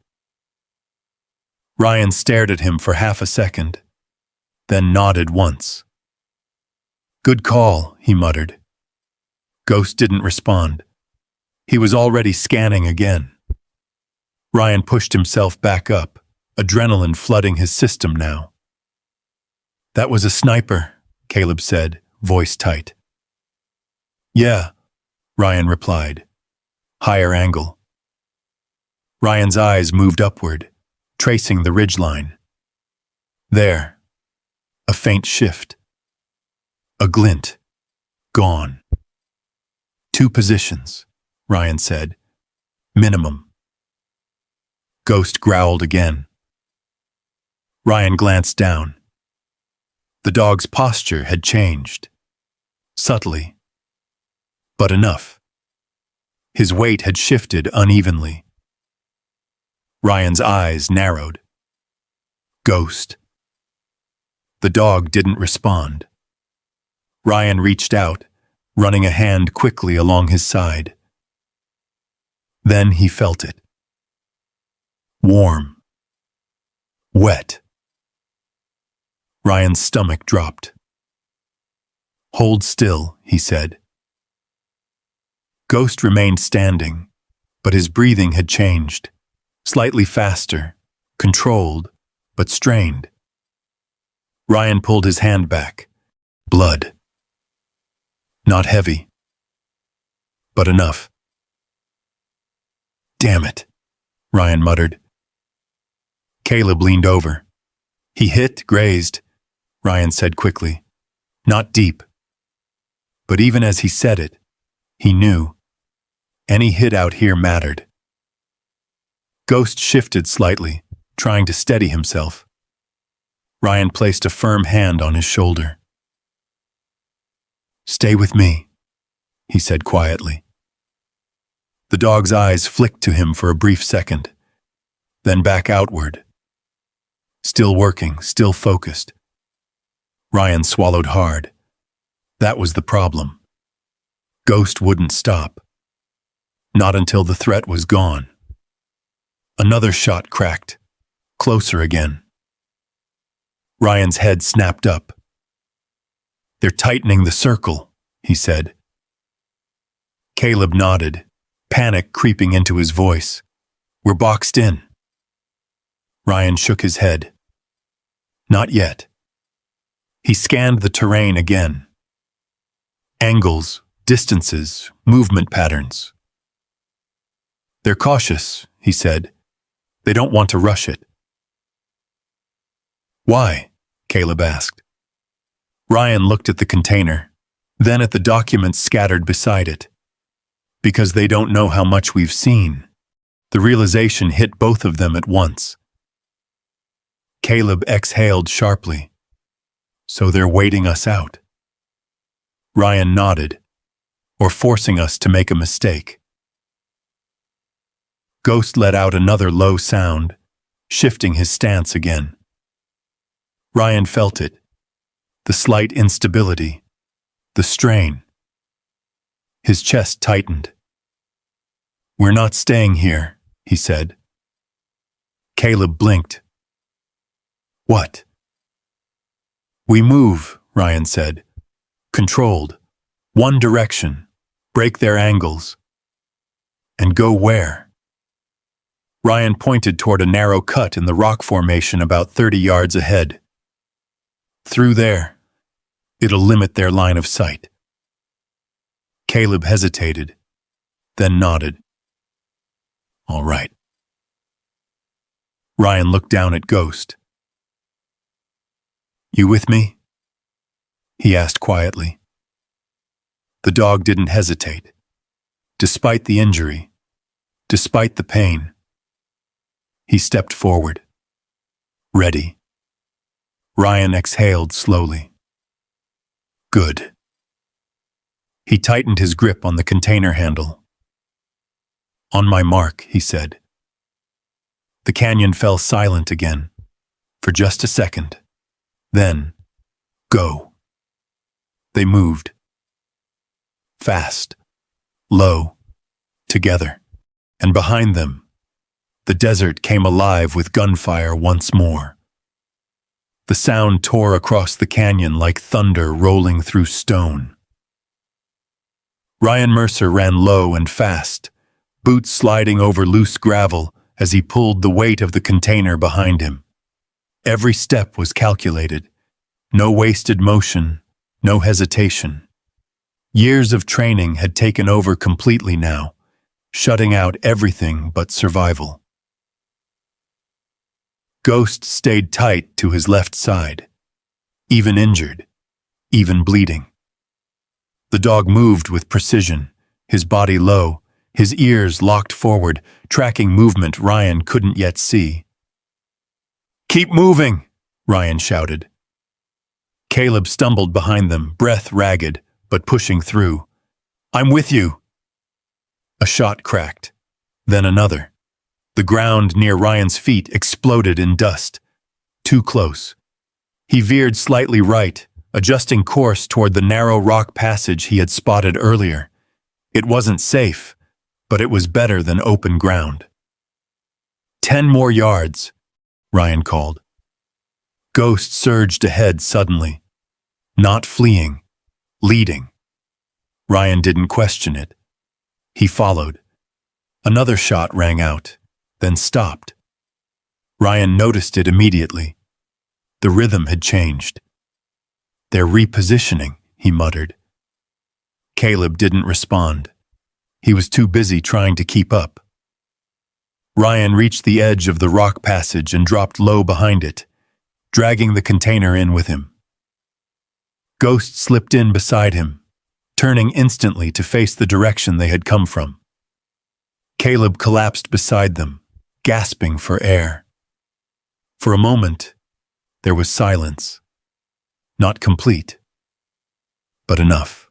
Ryan stared at him for half a second, then nodded once. Good call, he muttered. Ghost didn't respond. He was already scanning again. Ryan pushed himself back up, adrenaline flooding his system now. That was a sniper, Caleb said, voice tight. Yeah, Ryan replied. Higher angle. Ryan's eyes moved upward, tracing the ridgeline. There. A faint shift. A glint. Gone. 2 positions, Ryan said. Minimum. Ghost growled again. Ryan glanced down. The dog's posture had changed. Subtly. But enough. His weight had shifted unevenly. Ryan's eyes narrowed. Ghost. The dog didn't respond. Ryan reached out, running a hand quickly along his side. Then he felt it. Warm. Wet. Ryan's stomach dropped. Hold still, he said. Ghost remained standing, but his breathing had changed. Slightly faster, controlled, but strained. Ryan pulled his hand back. Blood. Not heavy, but enough. Damn it, Ryan muttered. Caleb leaned over. He hit, grazed, Ryan said quickly. Not deep. But even as he said it, he knew. Any hit out here mattered. Ghost shifted slightly, trying to steady himself. Ryan placed a firm hand on his shoulder. Stay with me, he said quietly. The dog's eyes flicked to him for a brief second, then back outward. Still working, still focused. Ryan swallowed hard. That was the problem. Ghost wouldn't stop. Not until the threat was gone. Another shot cracked. Closer again. Ryan's head snapped up. "They're tightening the circle," he said. Caleb nodded, panic creeping into his voice. "We're boxed in." Ryan shook his head. Not yet. He scanned the terrain again. Angles, distances, movement patterns. "They're cautious," he said. "They don't want to rush it." "Why?" Caleb asked. Ryan looked at the container, then at the documents scattered beside it. "Because they don't know how much we've seen." The realization hit both of them at once. Caleb exhaled sharply. "So they're waiting us out." Ryan nodded, "Or forcing us to make a mistake." Ghost let out another low sound, shifting his stance again. Ryan felt it. The slight instability, the strain. His chest tightened. "We're not staying here," he said. Caleb blinked. "What?" "We move," Ryan said. "Controlled. One direction. Break their angles." "And go where?" Ryan pointed toward a narrow cut in the rock formation about 30 yards ahead. "Through there. It'll limit their line of sight." Caleb hesitated, then nodded. "All right." Ryan looked down at Ghost. "You with me?" he asked quietly. The dog didn't hesitate. Despite the injury, despite the pain, he stepped forward. Ready. Ryan exhaled slowly. Good. He tightened his grip on the container handle. "On my mark," he said. The canyon fell silent again, for just a second. Then, go. They moved. Fast, low, together, and behind them, the desert came alive with gunfire once more. The sound tore across the canyon like thunder rolling through stone. Ryan Mercer ran low and fast, boots sliding over loose gravel as he pulled the weight of the container behind him. Every step was calculated. No wasted motion, no hesitation. Years of training had taken over completely now, shutting out everything but survival. Ghost stayed tight to his left side, even injured, even bleeding. The dog moved with precision, his body low, his ears locked forward, tracking movement Ryan couldn't yet see. "Keep moving!" Ryan shouted. Caleb stumbled behind them, breath ragged, but pushing through. "I'm with you!" A shot cracked, then another. The ground near Ryan's feet exploded in dust. Too close. He veered slightly right, adjusting course toward the narrow rock passage he had spotted earlier. It wasn't safe, but it was better than open ground. 10 more yards, Ryan called. Ghost surged ahead suddenly. Not fleeing, leading. Ryan didn't question it. He followed. Another shot rang out, then stopped. Ryan noticed it immediately. The rhythm had changed. "They're repositioning," he muttered. Caleb didn't respond. He was too busy trying to keep up. Ryan reached the edge of the rock passage and dropped low behind it, dragging the container in with him. Ghost slipped in beside him, turning instantly to face the direction they had come from. Caleb collapsed beside them, gasping for air. For a moment, there was silence. Not complete, but enough.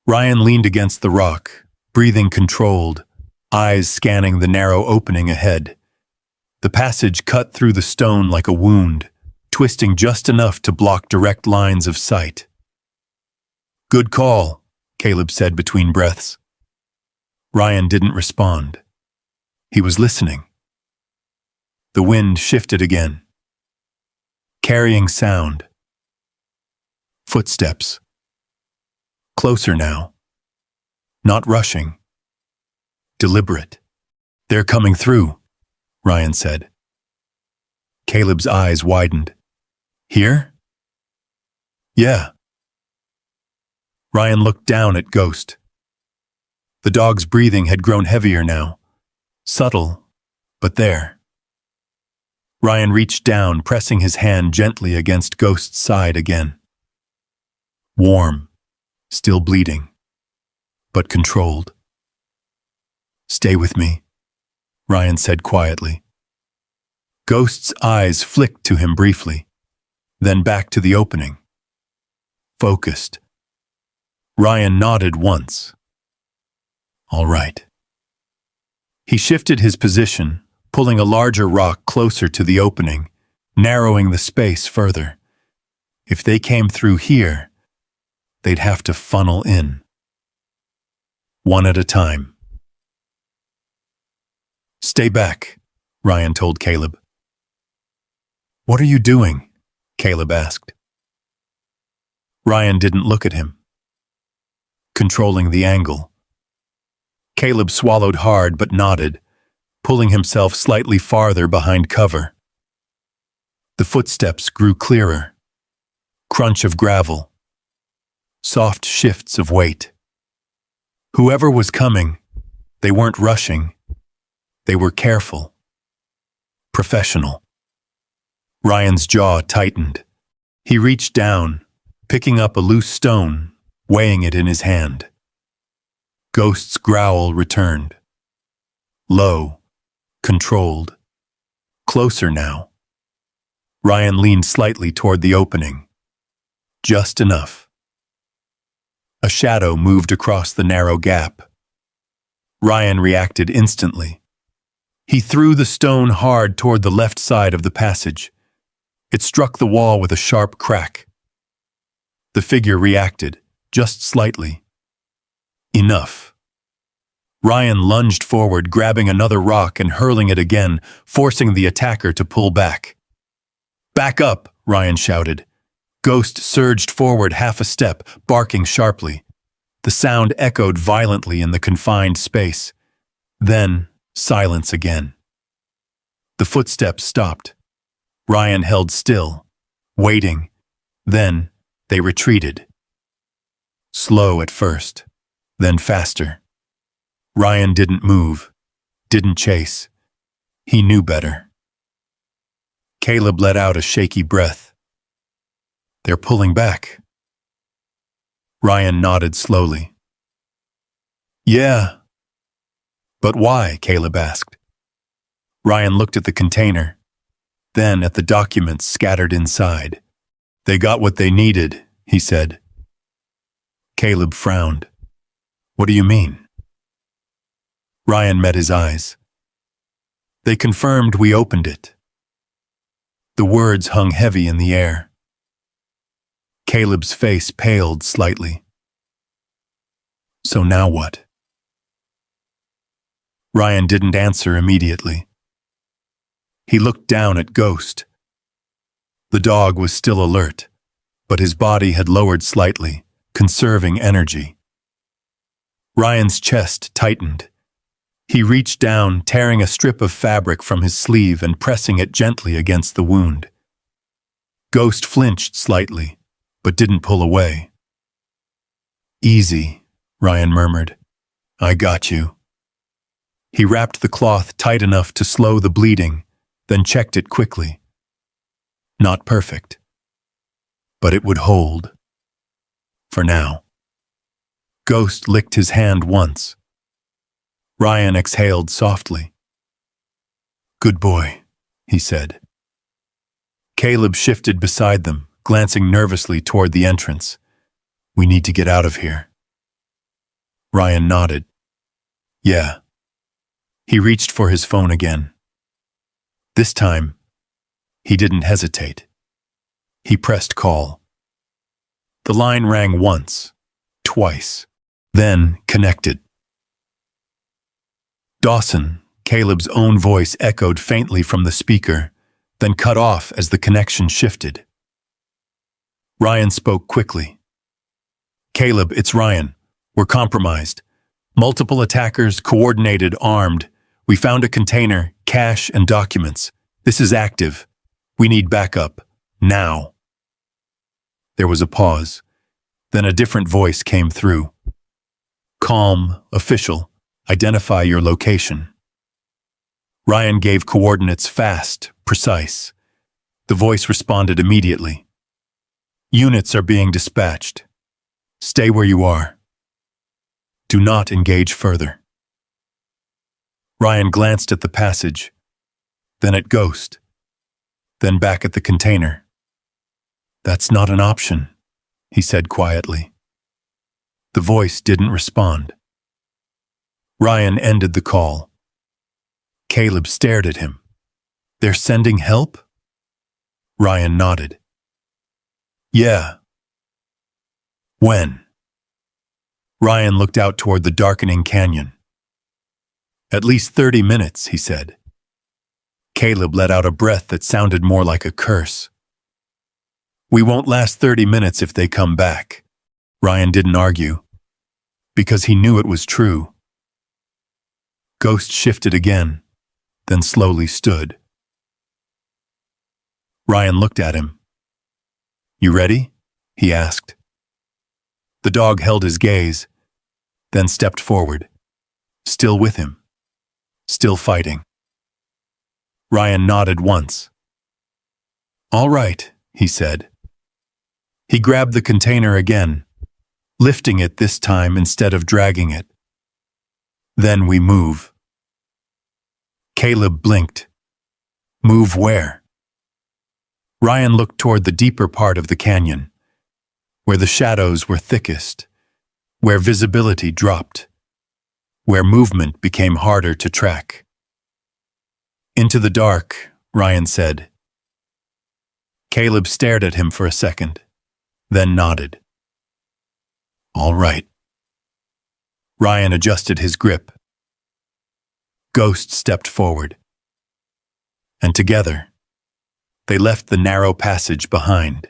Ryan leaned against the rock, breathing controlled, eyes scanning the narrow opening ahead. The passage cut through the stone like a wound, twisting just enough to block direct lines of sight. "Good call," Caleb said between breaths. Ryan didn't respond. He was listening. The wind shifted again, carrying sound. Footsteps. Closer now. Not rushing. Deliberate. "They're coming through," Ryan said. Caleb's eyes widened. "Here?" "Yeah." Ryan looked down at Ghost. The dog's breathing had grown heavier now. Subtle, but there. Ryan reached down, pressing his hand gently against Ghost's side again. Warm, still bleeding, but controlled. "Stay with me," Ryan said quietly. Ghost's eyes flicked to him briefly, then back to the opening. Focused. Ryan nodded once. "All right." He shifted his position, pulling a larger rock closer to the opening, narrowing the space further. If they came through here, they'd have to funnel in. One at a time. "Stay back," Ryan told Caleb. "What are you doing?" Caleb asked. Ryan didn't look at him. Controlling the angle. Caleb swallowed hard but nodded, pulling himself slightly farther behind cover. The footsteps grew clearer. Crunch of gravel. Soft shifts of weight. Whoever was coming, they weren't rushing. They were careful. Professional. Ryan's jaw tightened. He reached down, picking up a loose stone, weighing it in his hand. Ghost's growl returned. Low, controlled. Closer now. Ryan leaned slightly toward the opening. Just enough. A shadow moved across the narrow gap. Ryan reacted instantly. He threw the stone hard toward the left side of the passage. It struck the wall with a sharp crack. The figure reacted, just slightly. Enough. Ryan lunged forward, grabbing another rock and hurling it again, forcing the attacker to pull back. "Back up," Ryan shouted. Ghost surged forward half a step, barking sharply. The sound echoed violently in the confined space. Then, silence again. The footsteps stopped. Ryan held still, waiting. Then, they retreated. Slow at first, then faster. Ryan didn't move, didn't chase. He knew better. Caleb let out a shaky breath. "They're pulling back." Ryan nodded slowly. "Yeah." "But why?" Caleb asked. Ryan looked at the container, then at the documents scattered inside. "They got what they needed," he said. Caleb frowned. "What do you mean?" Ryan met his eyes. "They confirmed we opened it." The words hung heavy in the air. Caleb's face paled slightly. "So now what?" Ryan didn't answer immediately. He looked down at Ghost. The dog was still alert, but his body had lowered slightly, conserving energy. Ryan's chest tightened. He reached down, tearing a strip of fabric from his sleeve and pressing it gently against the wound. Ghost flinched slightly, but didn't pull away. "Easy," Ryan murmured. "I got you." He wrapped the cloth tight enough to slow the bleeding, then checked it quickly. Not perfect, but it would hold. For now. Ghost licked his hand once. Ryan exhaled softly. "Good boy," he said. Caleb shifted beside them, glancing nervously toward the entrance. "We need to get out of here." Ryan nodded. "Yeah." He reached for his phone again. This time, he didn't hesitate. He pressed call. The line rang once, twice, then connected. Dawson, Caleb's own voice echoed faintly from the speaker, then cut off as the connection shifted. Ryan spoke quickly. Caleb, it's Ryan. We're compromised. Multiple attackers, coordinated, armed. We found a container, cash, and documents. This is active. We need backup. Now. There was a pause. Then a different voice came through. Calm, official. Identify your location. Ryan gave coordinates fast, precise. The voice responded immediately. Units are being dispatched. Stay where you are. Do not engage further. Ryan glanced at the passage, then at Ghost, then back at the container. That's not an option, he said quietly. The voice didn't respond. Ryan ended the call. Caleb stared at him. They're sending help? Ryan nodded. Yeah. When? Ryan looked out toward the darkening canyon. At least 30 minutes, he said. Caleb let out a breath that sounded more like a curse. We won't last 30 minutes if they come back. Ryan didn't argue, because he knew it was true. Ghost shifted again, then slowly stood. Ryan looked at him. You ready? He asked. The dog held his gaze, then stepped forward, still with him, still fighting. Ryan nodded once. All right, he said. He grabbed the container again, lifting it this time instead of dragging it. Then we move. Caleb blinked. Move where? Ryan looked toward the deeper part of the canyon, where the shadows were thickest, where visibility dropped, where movement became harder to track. Into the dark, Ryan said. Caleb stared at him for a second, then nodded. All right. Ryan adjusted his grip. Ghost stepped forward. And together, they left the narrow passage behind.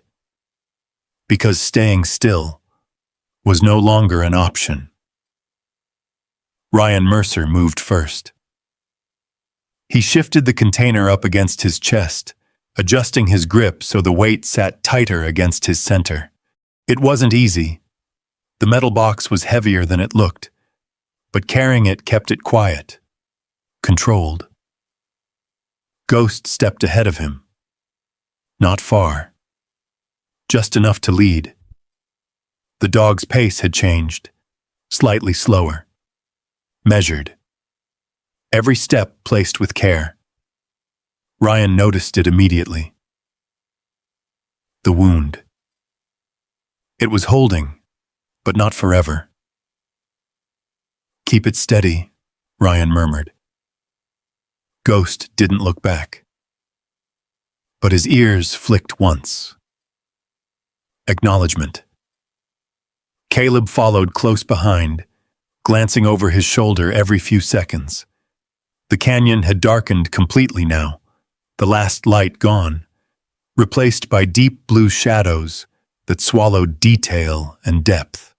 Because staying still was no longer an option. Ryan Mercer moved first. He shifted the container up against his chest, adjusting his grip so the weight sat tighter against his center. It wasn't easy. The metal box was heavier than it looked, but carrying it kept it quiet, controlled. Ghost stepped ahead of him. Not far. Just enough to lead. The dog's pace had changed, slightly slower, measured. Every step placed with care. Ryan noticed it immediately. The wound. It was holding, but not forever. Keep it steady, Ryan murmured. Ghost didn't look back. But his ears flicked once. Acknowledgement. Caleb followed close behind, glancing over his shoulder every few seconds. The canyon had darkened completely now, the last light gone, replaced by deep blue shadows that swallowed detail and depth.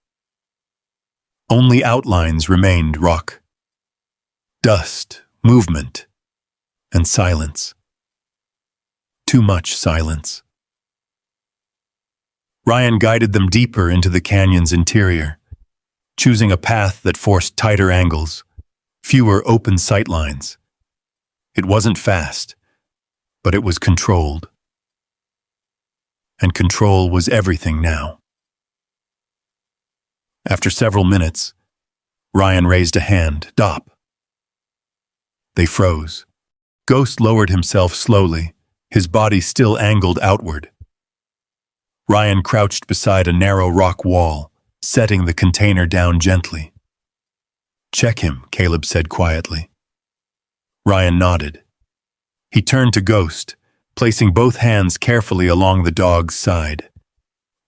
Only outlines remained: rock, dust, movement, and silence. Too much silence. Ryan guided them deeper into the canyon's interior, choosing a path that forced tighter angles, fewer open sightlines. It wasn't fast, but it was controlled. And control was everything now. After several minutes, Ryan raised a hand. Stop. They froze. Ghost lowered himself slowly, his body still angled outward. Ryan crouched beside a narrow rock wall, setting the container down gently. Check him, Caleb said quietly. Ryan nodded. He turned to Ghost, placing both hands carefully along the dog's side.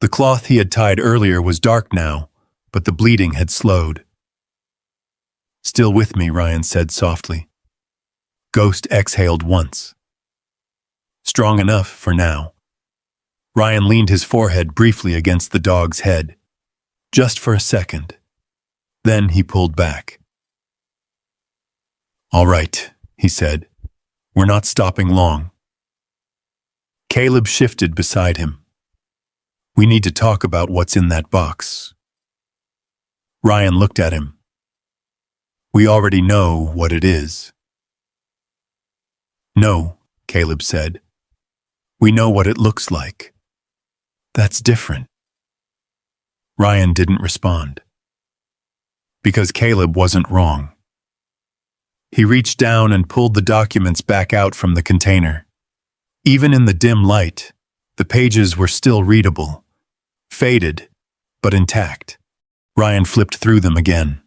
The cloth he had tied earlier was dark now, but the bleeding had slowed. "Still with me," Ryan said softly. Ghost exhaled once. "Strong enough for now." Ryan leaned his forehead briefly against the dog's head, just for a second. Then he pulled back. "All right," he said. "We're not stopping long." Caleb shifted beside him. "We need to talk about what's in that box." Ryan looked at him. "We already know what it is." "No," Caleb said. "We know what it looks like." "That's different." Ryan didn't respond. Because Caleb wasn't wrong. He reached down and pulled the documents back out from the container. Even in the dim light, the pages were still readable, faded, but intact. Ryan flipped through them again.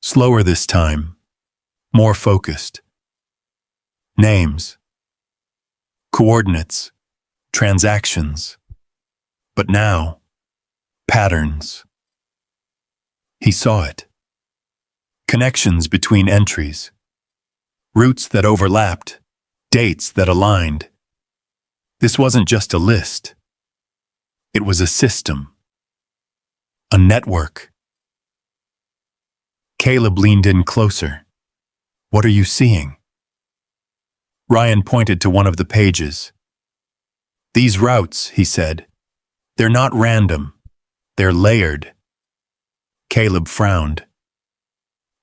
Slower this time, more focused. Names, coordinates, transactions. But now, patterns. He saw it. Connections between entries. Routes that overlapped, dates that aligned. This wasn't just a list. It was a system. A network. Caleb leaned in closer. "What are you seeing?" Ryan pointed to one of the pages. "These routes," he said, "they're not random. They're layered." Caleb frowned.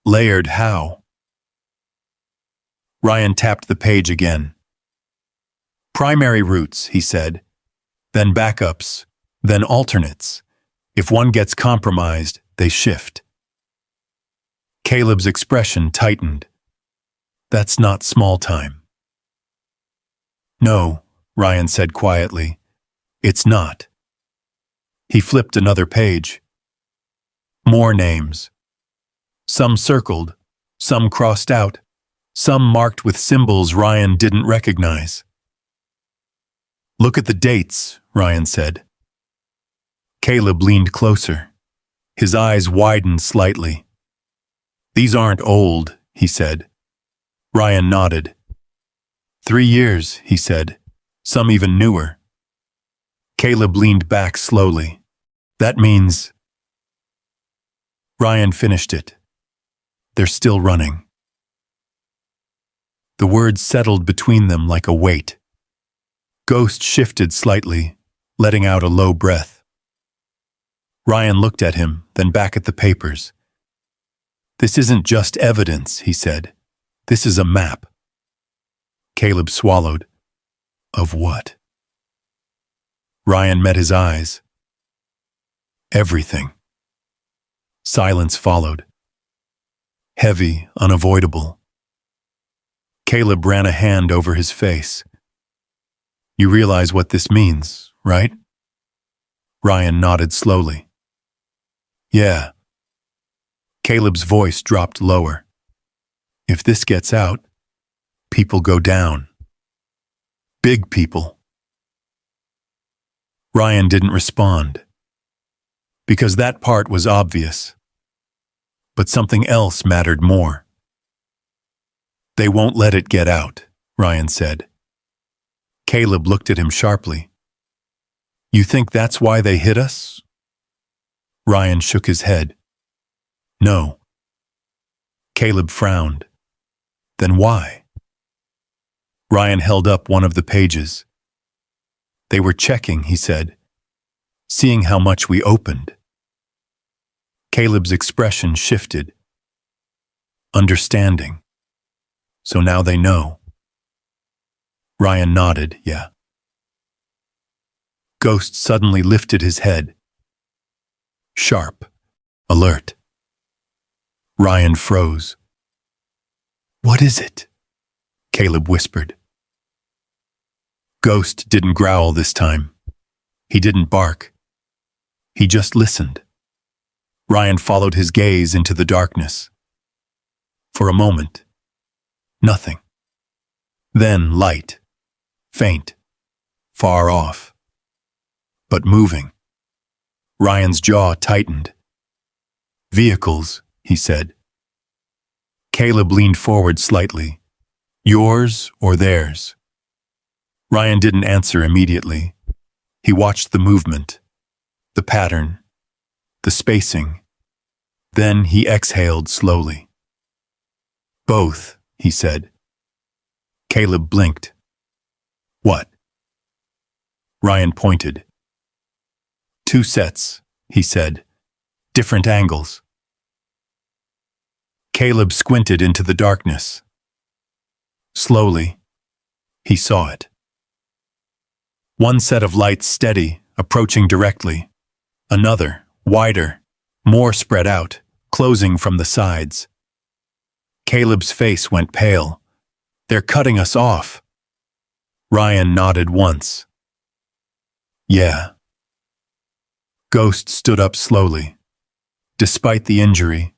"Layered how?" Ryan tapped the page again. "Primary routes," he said, "then backups, then alternates. If one gets compromised, they shift." Caleb's expression tightened. "That's not small time." "No," Ryan said quietly. "It's not." He flipped another page. More names. Some circled, some crossed out, some marked with symbols Ryan didn't recognize. "Look at the dates," Ryan said. Caleb leaned closer. His eyes widened slightly. "These aren't old," he said. Ryan nodded. 3 years, he said, some even newer. Caleb leaned back slowly. "That means—" Ryan finished it. "They're still running." The words settled between them like a weight. Ghost shifted slightly, letting out a low breath. Ryan looked at him, then back at the papers. "This isn't just evidence," he said. "This is a map." Caleb swallowed. "Of what?" Ryan met his eyes. "Everything." Silence followed. Heavy, unavoidable. Caleb ran a hand over his face. "You realize what this means, right?" Ryan nodded slowly. "Yeah." Caleb's voice dropped lower. "If this gets out, people go down. Big people." Ryan didn't respond. Because that part was obvious. But something else mattered more. "They won't let it get out," Ryan said. Caleb looked at him sharply. "You think that's why they hit us?" Ryan shook his head. "No." Caleb frowned. "Then why?" Ryan held up one of the pages. "They were checking," he said, "seeing how much we opened." Caleb's expression shifted. "Understanding. So now they know." Ryan nodded, "Yeah." Ghost suddenly lifted his head. Sharp, alert. Ryan froze. "What is it?" Caleb whispered. Ghost didn't growl this time. He didn't bark. He just listened. Ryan followed his gaze into the darkness. For a moment, nothing. Then light, faint, far off, but moving. Ryan's jaw tightened. Vehicles, he said. Caleb leaned forward slightly. Yours or theirs? Ryan didn't answer immediately. He watched the movement, the pattern, the spacing. Then he exhaled slowly. Both, he said. Caleb blinked. What? Ryan pointed. 2 sets, he said. Different angles. Caleb squinted into the darkness. Slowly, he saw it. One set of lights steady, approaching directly. Another, wider, more spread out, closing from the sides. Caleb's face went pale. They're cutting us off. Ryan nodded once. Yeah. Ghost stood up slowly. Despite the injury,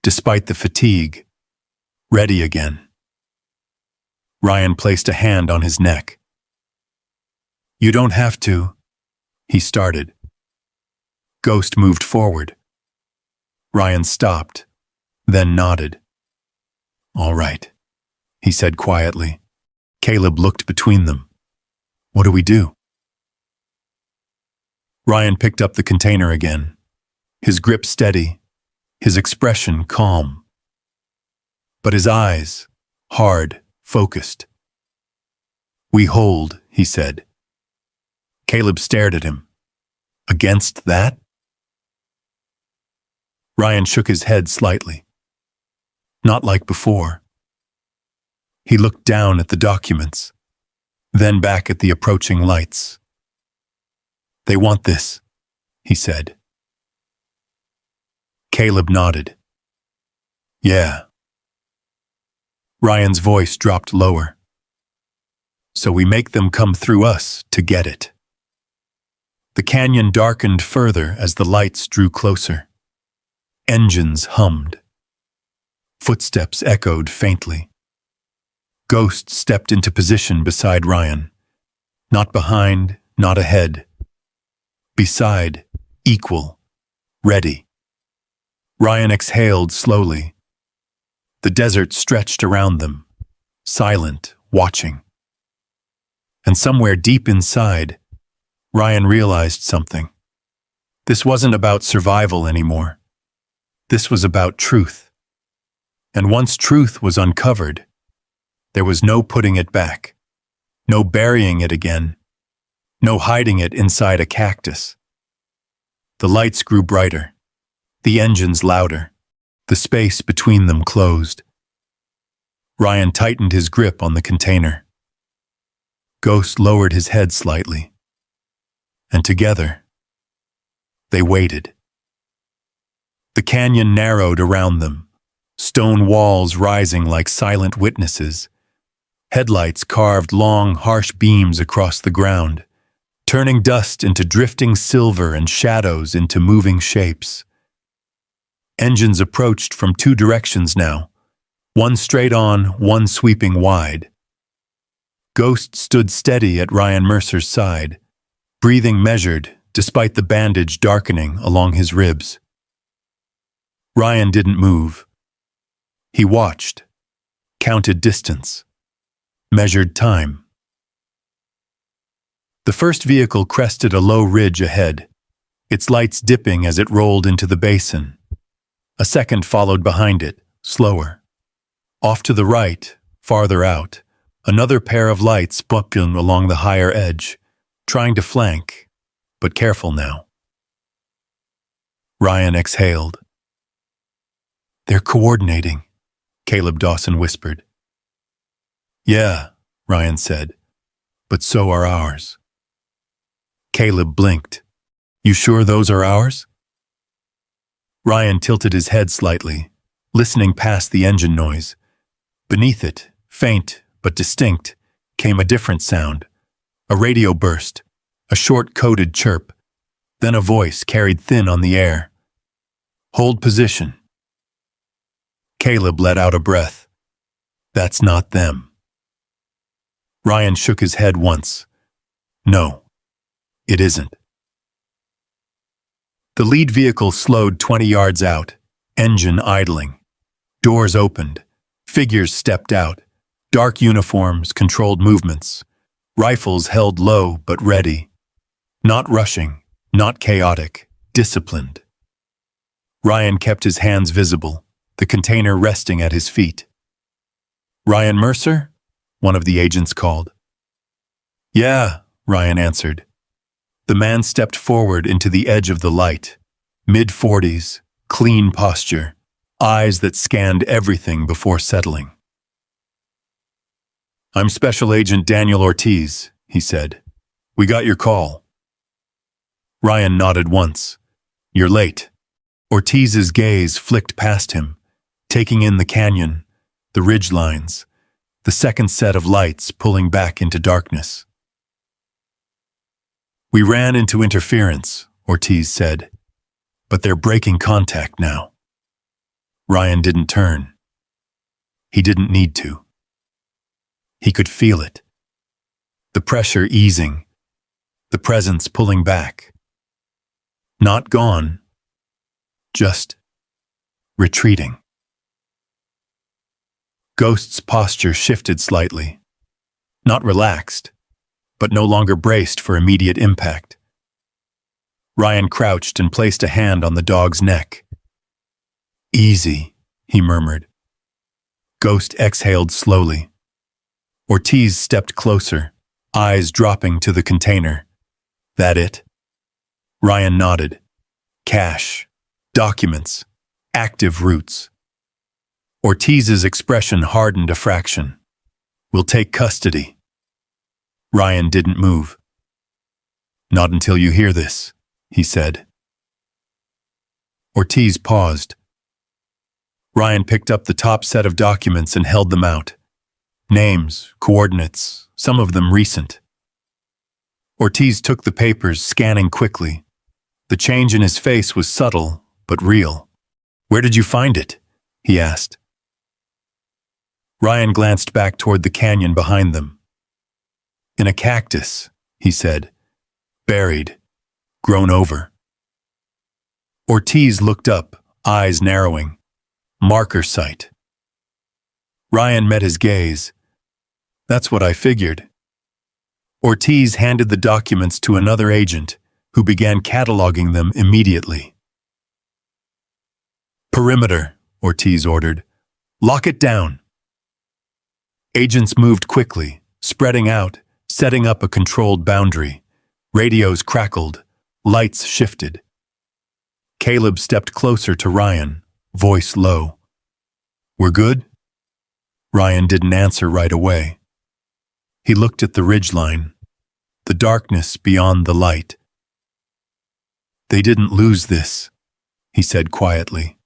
despite the fatigue, ready again. Ryan placed a hand on his neck. You don't have to, he started. Ghost moved forward. Ryan stopped, then nodded. All right, he said quietly. Caleb looked between them. What do we do? Ryan picked up the container again, his grip steady, his expression calm. But his eyes, hard, focused. We hold, he said. Caleb stared at him. Against that? Ryan shook his head slightly. Not like before. He looked down at the documents, then back at the approaching lights. They want this, he said. Caleb nodded. Yeah. Ryan's voice dropped lower. So we make them come through us to get it. The canyon darkened further as the lights drew closer. Engines hummed. Footsteps echoed faintly. Ghost stepped into position beside Ryan. Not behind, not ahead. Beside, equal, ready. Ryan exhaled slowly. The desert stretched around them, silent, watching. And somewhere deep inside, Ryan realized something. This wasn't about survival anymore. This was about truth. And once truth was uncovered, there was no putting it back, no burying it again, no hiding it inside a cactus. The lights grew brighter, the engines louder, the space between them closed. Ryan tightened his grip on the container. Ghost lowered his head slightly. And together, they waited. The canyon narrowed around them, stone walls rising like silent witnesses. Headlights carved long, harsh beams across the ground, turning dust into drifting silver and shadows into moving shapes. Engines approached from 2 directions now, one straight on, one sweeping wide. Ghost stood steady at Ryan Mercer's side, breathing measured despite the bandage darkening along his ribs. Ryan didn't move. He watched, counted distance, measured time. The first vehicle crested a low ridge ahead, its lights dipping as it rolled into the basin. A second followed behind it, slower. Off to the right, farther out, another pair of lights buckled along the higher edge, trying to flank, but careful now. Ryan exhaled. They're coordinating, Caleb Dawson whispered. Yeah, Ryan said, but so are ours. Caleb blinked. You sure those are ours? Ryan tilted his head slightly, listening past the engine noise. Beneath it, faint but distinct, came a different sound. A radio burst, a short coded chirp, then a voice carried thin on the air. Hold position. Caleb let out a breath. That's not them. Ryan shook his head once. No, it isn't. The lead vehicle slowed 20 yards out, engine idling. Doors opened. Figures stepped out. Dark uniforms controlled movements. Rifles held low but ready. Not rushing, not chaotic, disciplined. Ryan kept his hands visible, the container resting at his feet. "Ryan Mercer?" one of the agents called. "Yeah," Ryan answered. The man stepped forward into the edge of the light. Mid-40s, clean posture, eyes that scanned everything before settling. "I'm Special Agent Daniel Ortiz," he said. "We got your call." Ryan nodded once. "You're late." Ortiz's gaze flicked past him, taking in the canyon, the ridge lines, the second set of lights pulling back into darkness. "We ran into interference," Ortiz said, "but they're breaking contact now." Ryan didn't turn. He didn't need to. He could feel it. The pressure easing, the presence pulling back. Not gone, just retreating. Ghost's posture shifted slightly. Not relaxed, but no longer braced for immediate impact. Ryan crouched and placed a hand on the dog's neck. "Easy," he murmured. Ghost exhaled slowly. Ortiz stepped closer, eyes dropping to the container. "That it?" Ryan nodded. "Cash, documents, active routes." Ortiz's expression hardened a fraction. "We'll take custody." Ryan didn't move. "Not until you hear this," he said. Ortiz paused. Ryan picked up the top set of documents and held them out. Names, coordinates, some of them recent. Ortiz took the papers, scanning quickly. The change in his face was subtle, but real. "Where did you find it?" he asked. Ryan glanced back toward the canyon behind them. "In a cactus," he said. "Buried, grown over." Ortiz looked up, eyes narrowing. "Marker site." Ryan met his gaze. "That's what I figured." Ortiz handed the documents to another agent, who began cataloging them immediately. "Perimeter," Ortiz ordered. "Lock it down." Agents moved quickly, spreading out, setting up a controlled boundary. Radios crackled, lights shifted. Caleb stepped closer to Ryan, voice low. "We're good?" Ryan didn't answer right away. He looked at the ridgeline, the darkness beyond the light. "They didn't lose this," he said quietly.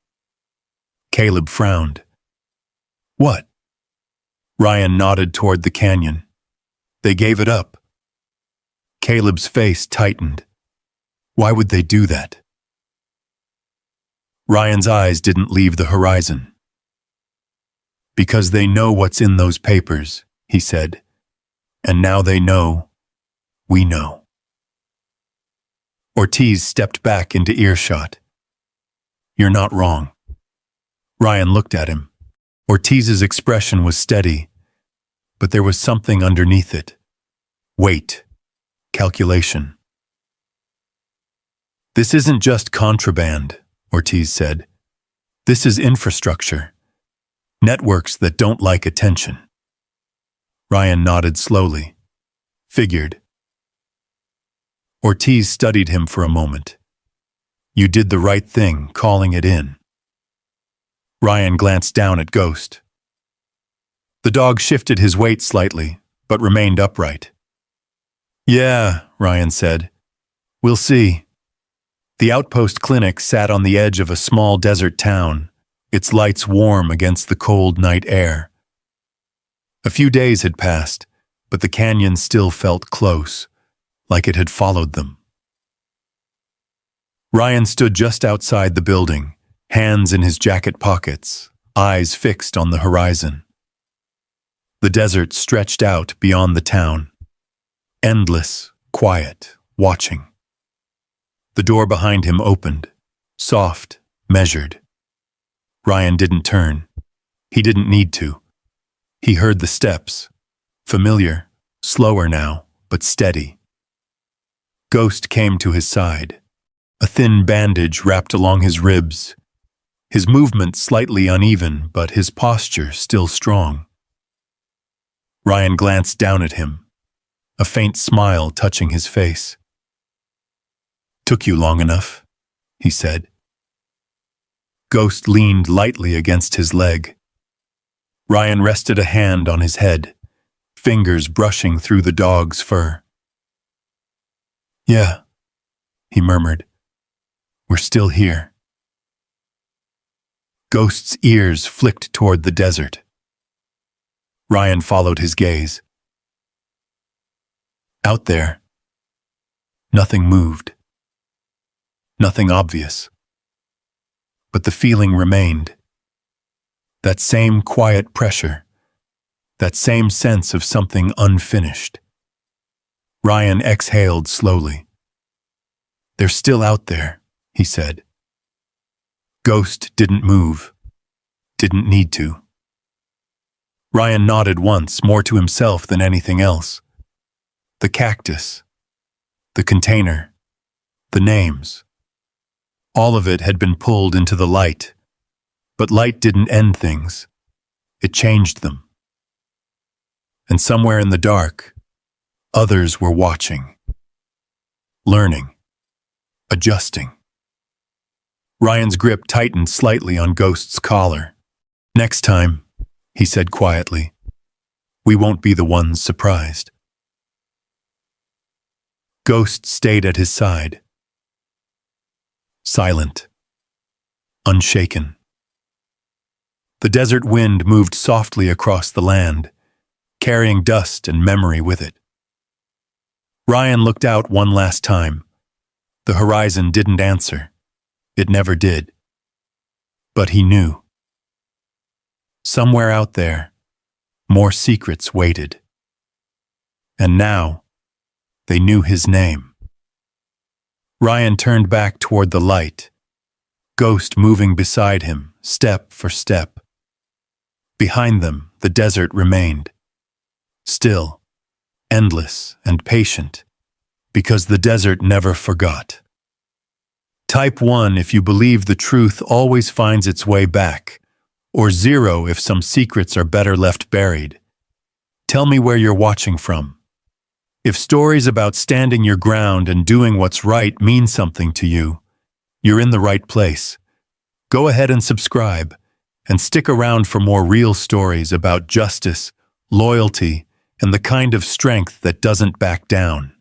Caleb frowned. "What?" Ryan nodded toward the canyon. "They gave it up." Caleb's face tightened. "Why would they do that?" Ryan's eyes didn't leave the horizon. "Because they know what's in those papers," he said. "And now they know, we know." Ortiz stepped back into earshot. "You're not wrong." Ryan looked at him. Ortiz's expression was steady, but there was something underneath it. Weight, calculation. "This isn't just contraband," Ortiz said. "This is infrastructure. Networks that don't like attention." Ryan nodded slowly. "Figured." Ortiz studied him for a moment. "You did the right thing, calling it in." Ryan glanced down at Ghost. The dog shifted his weight slightly, but remained upright. "Yeah," Ryan said. "We'll see." The outpost clinic sat on the edge of a small desert town, its lights warm against the cold night air. A few days had passed, but the canyon still felt close, like it had followed them. Ryan stood just outside the building, hands in his jacket pockets, eyes fixed on the horizon. The desert stretched out beyond the town. Endless, quiet, watching. The door behind him opened. Soft, measured. Ryan didn't turn. He didn't need to. He heard the steps. Familiar, slower now, but steady. Ghost came to his side. A thin bandage wrapped along his ribs. His movement slightly uneven, but his posture still strong. Ryan glanced down at him, a faint smile touching his face. "Took you long enough," he said. Ghost leaned lightly against his leg. Ryan rested a hand on his head, fingers brushing through the dog's fur. "Yeah," he murmured. "We're still here." Ghost's ears flicked toward the desert. Ryan followed his gaze. Out there, nothing moved. Nothing obvious. But the feeling remained. That same quiet pressure. That same sense of something unfinished. Ryan exhaled slowly. "They're still out there," he said. Ghost didn't move. Didn't need to. Ryan nodded once, more to himself than anything else. The cactus. The container. The names. All of it had been pulled into the light. But light didn't end things. It changed them. And somewhere in the dark, others were watching. Learning. Adjusting. Ryan's grip tightened slightly on Ghost's collar. "Next time," he said quietly, "we won't be the ones surprised." Ghost stayed at his side. Silent. Unshaken. The desert wind moved softly across the land, carrying dust and memory with it. Ryan looked out one last time. The horizon didn't answer. It never did. But he knew. Somewhere out there, more secrets waited. And now, they knew his name. Ryan turned back toward the light, Ghost moving beside him, step for step. Behind them, the desert remained. Still, endless and patient, because the desert never forgot. Type 1 if you believe the truth always finds its way back, or 0 if some secrets are better left buried. Tell me where you're watching from. If stories about standing your ground and doing what's right mean something to you, you're in the right place. Go ahead and subscribe, and stick around for more real stories about justice, loyalty, and the kind of strength that doesn't back down.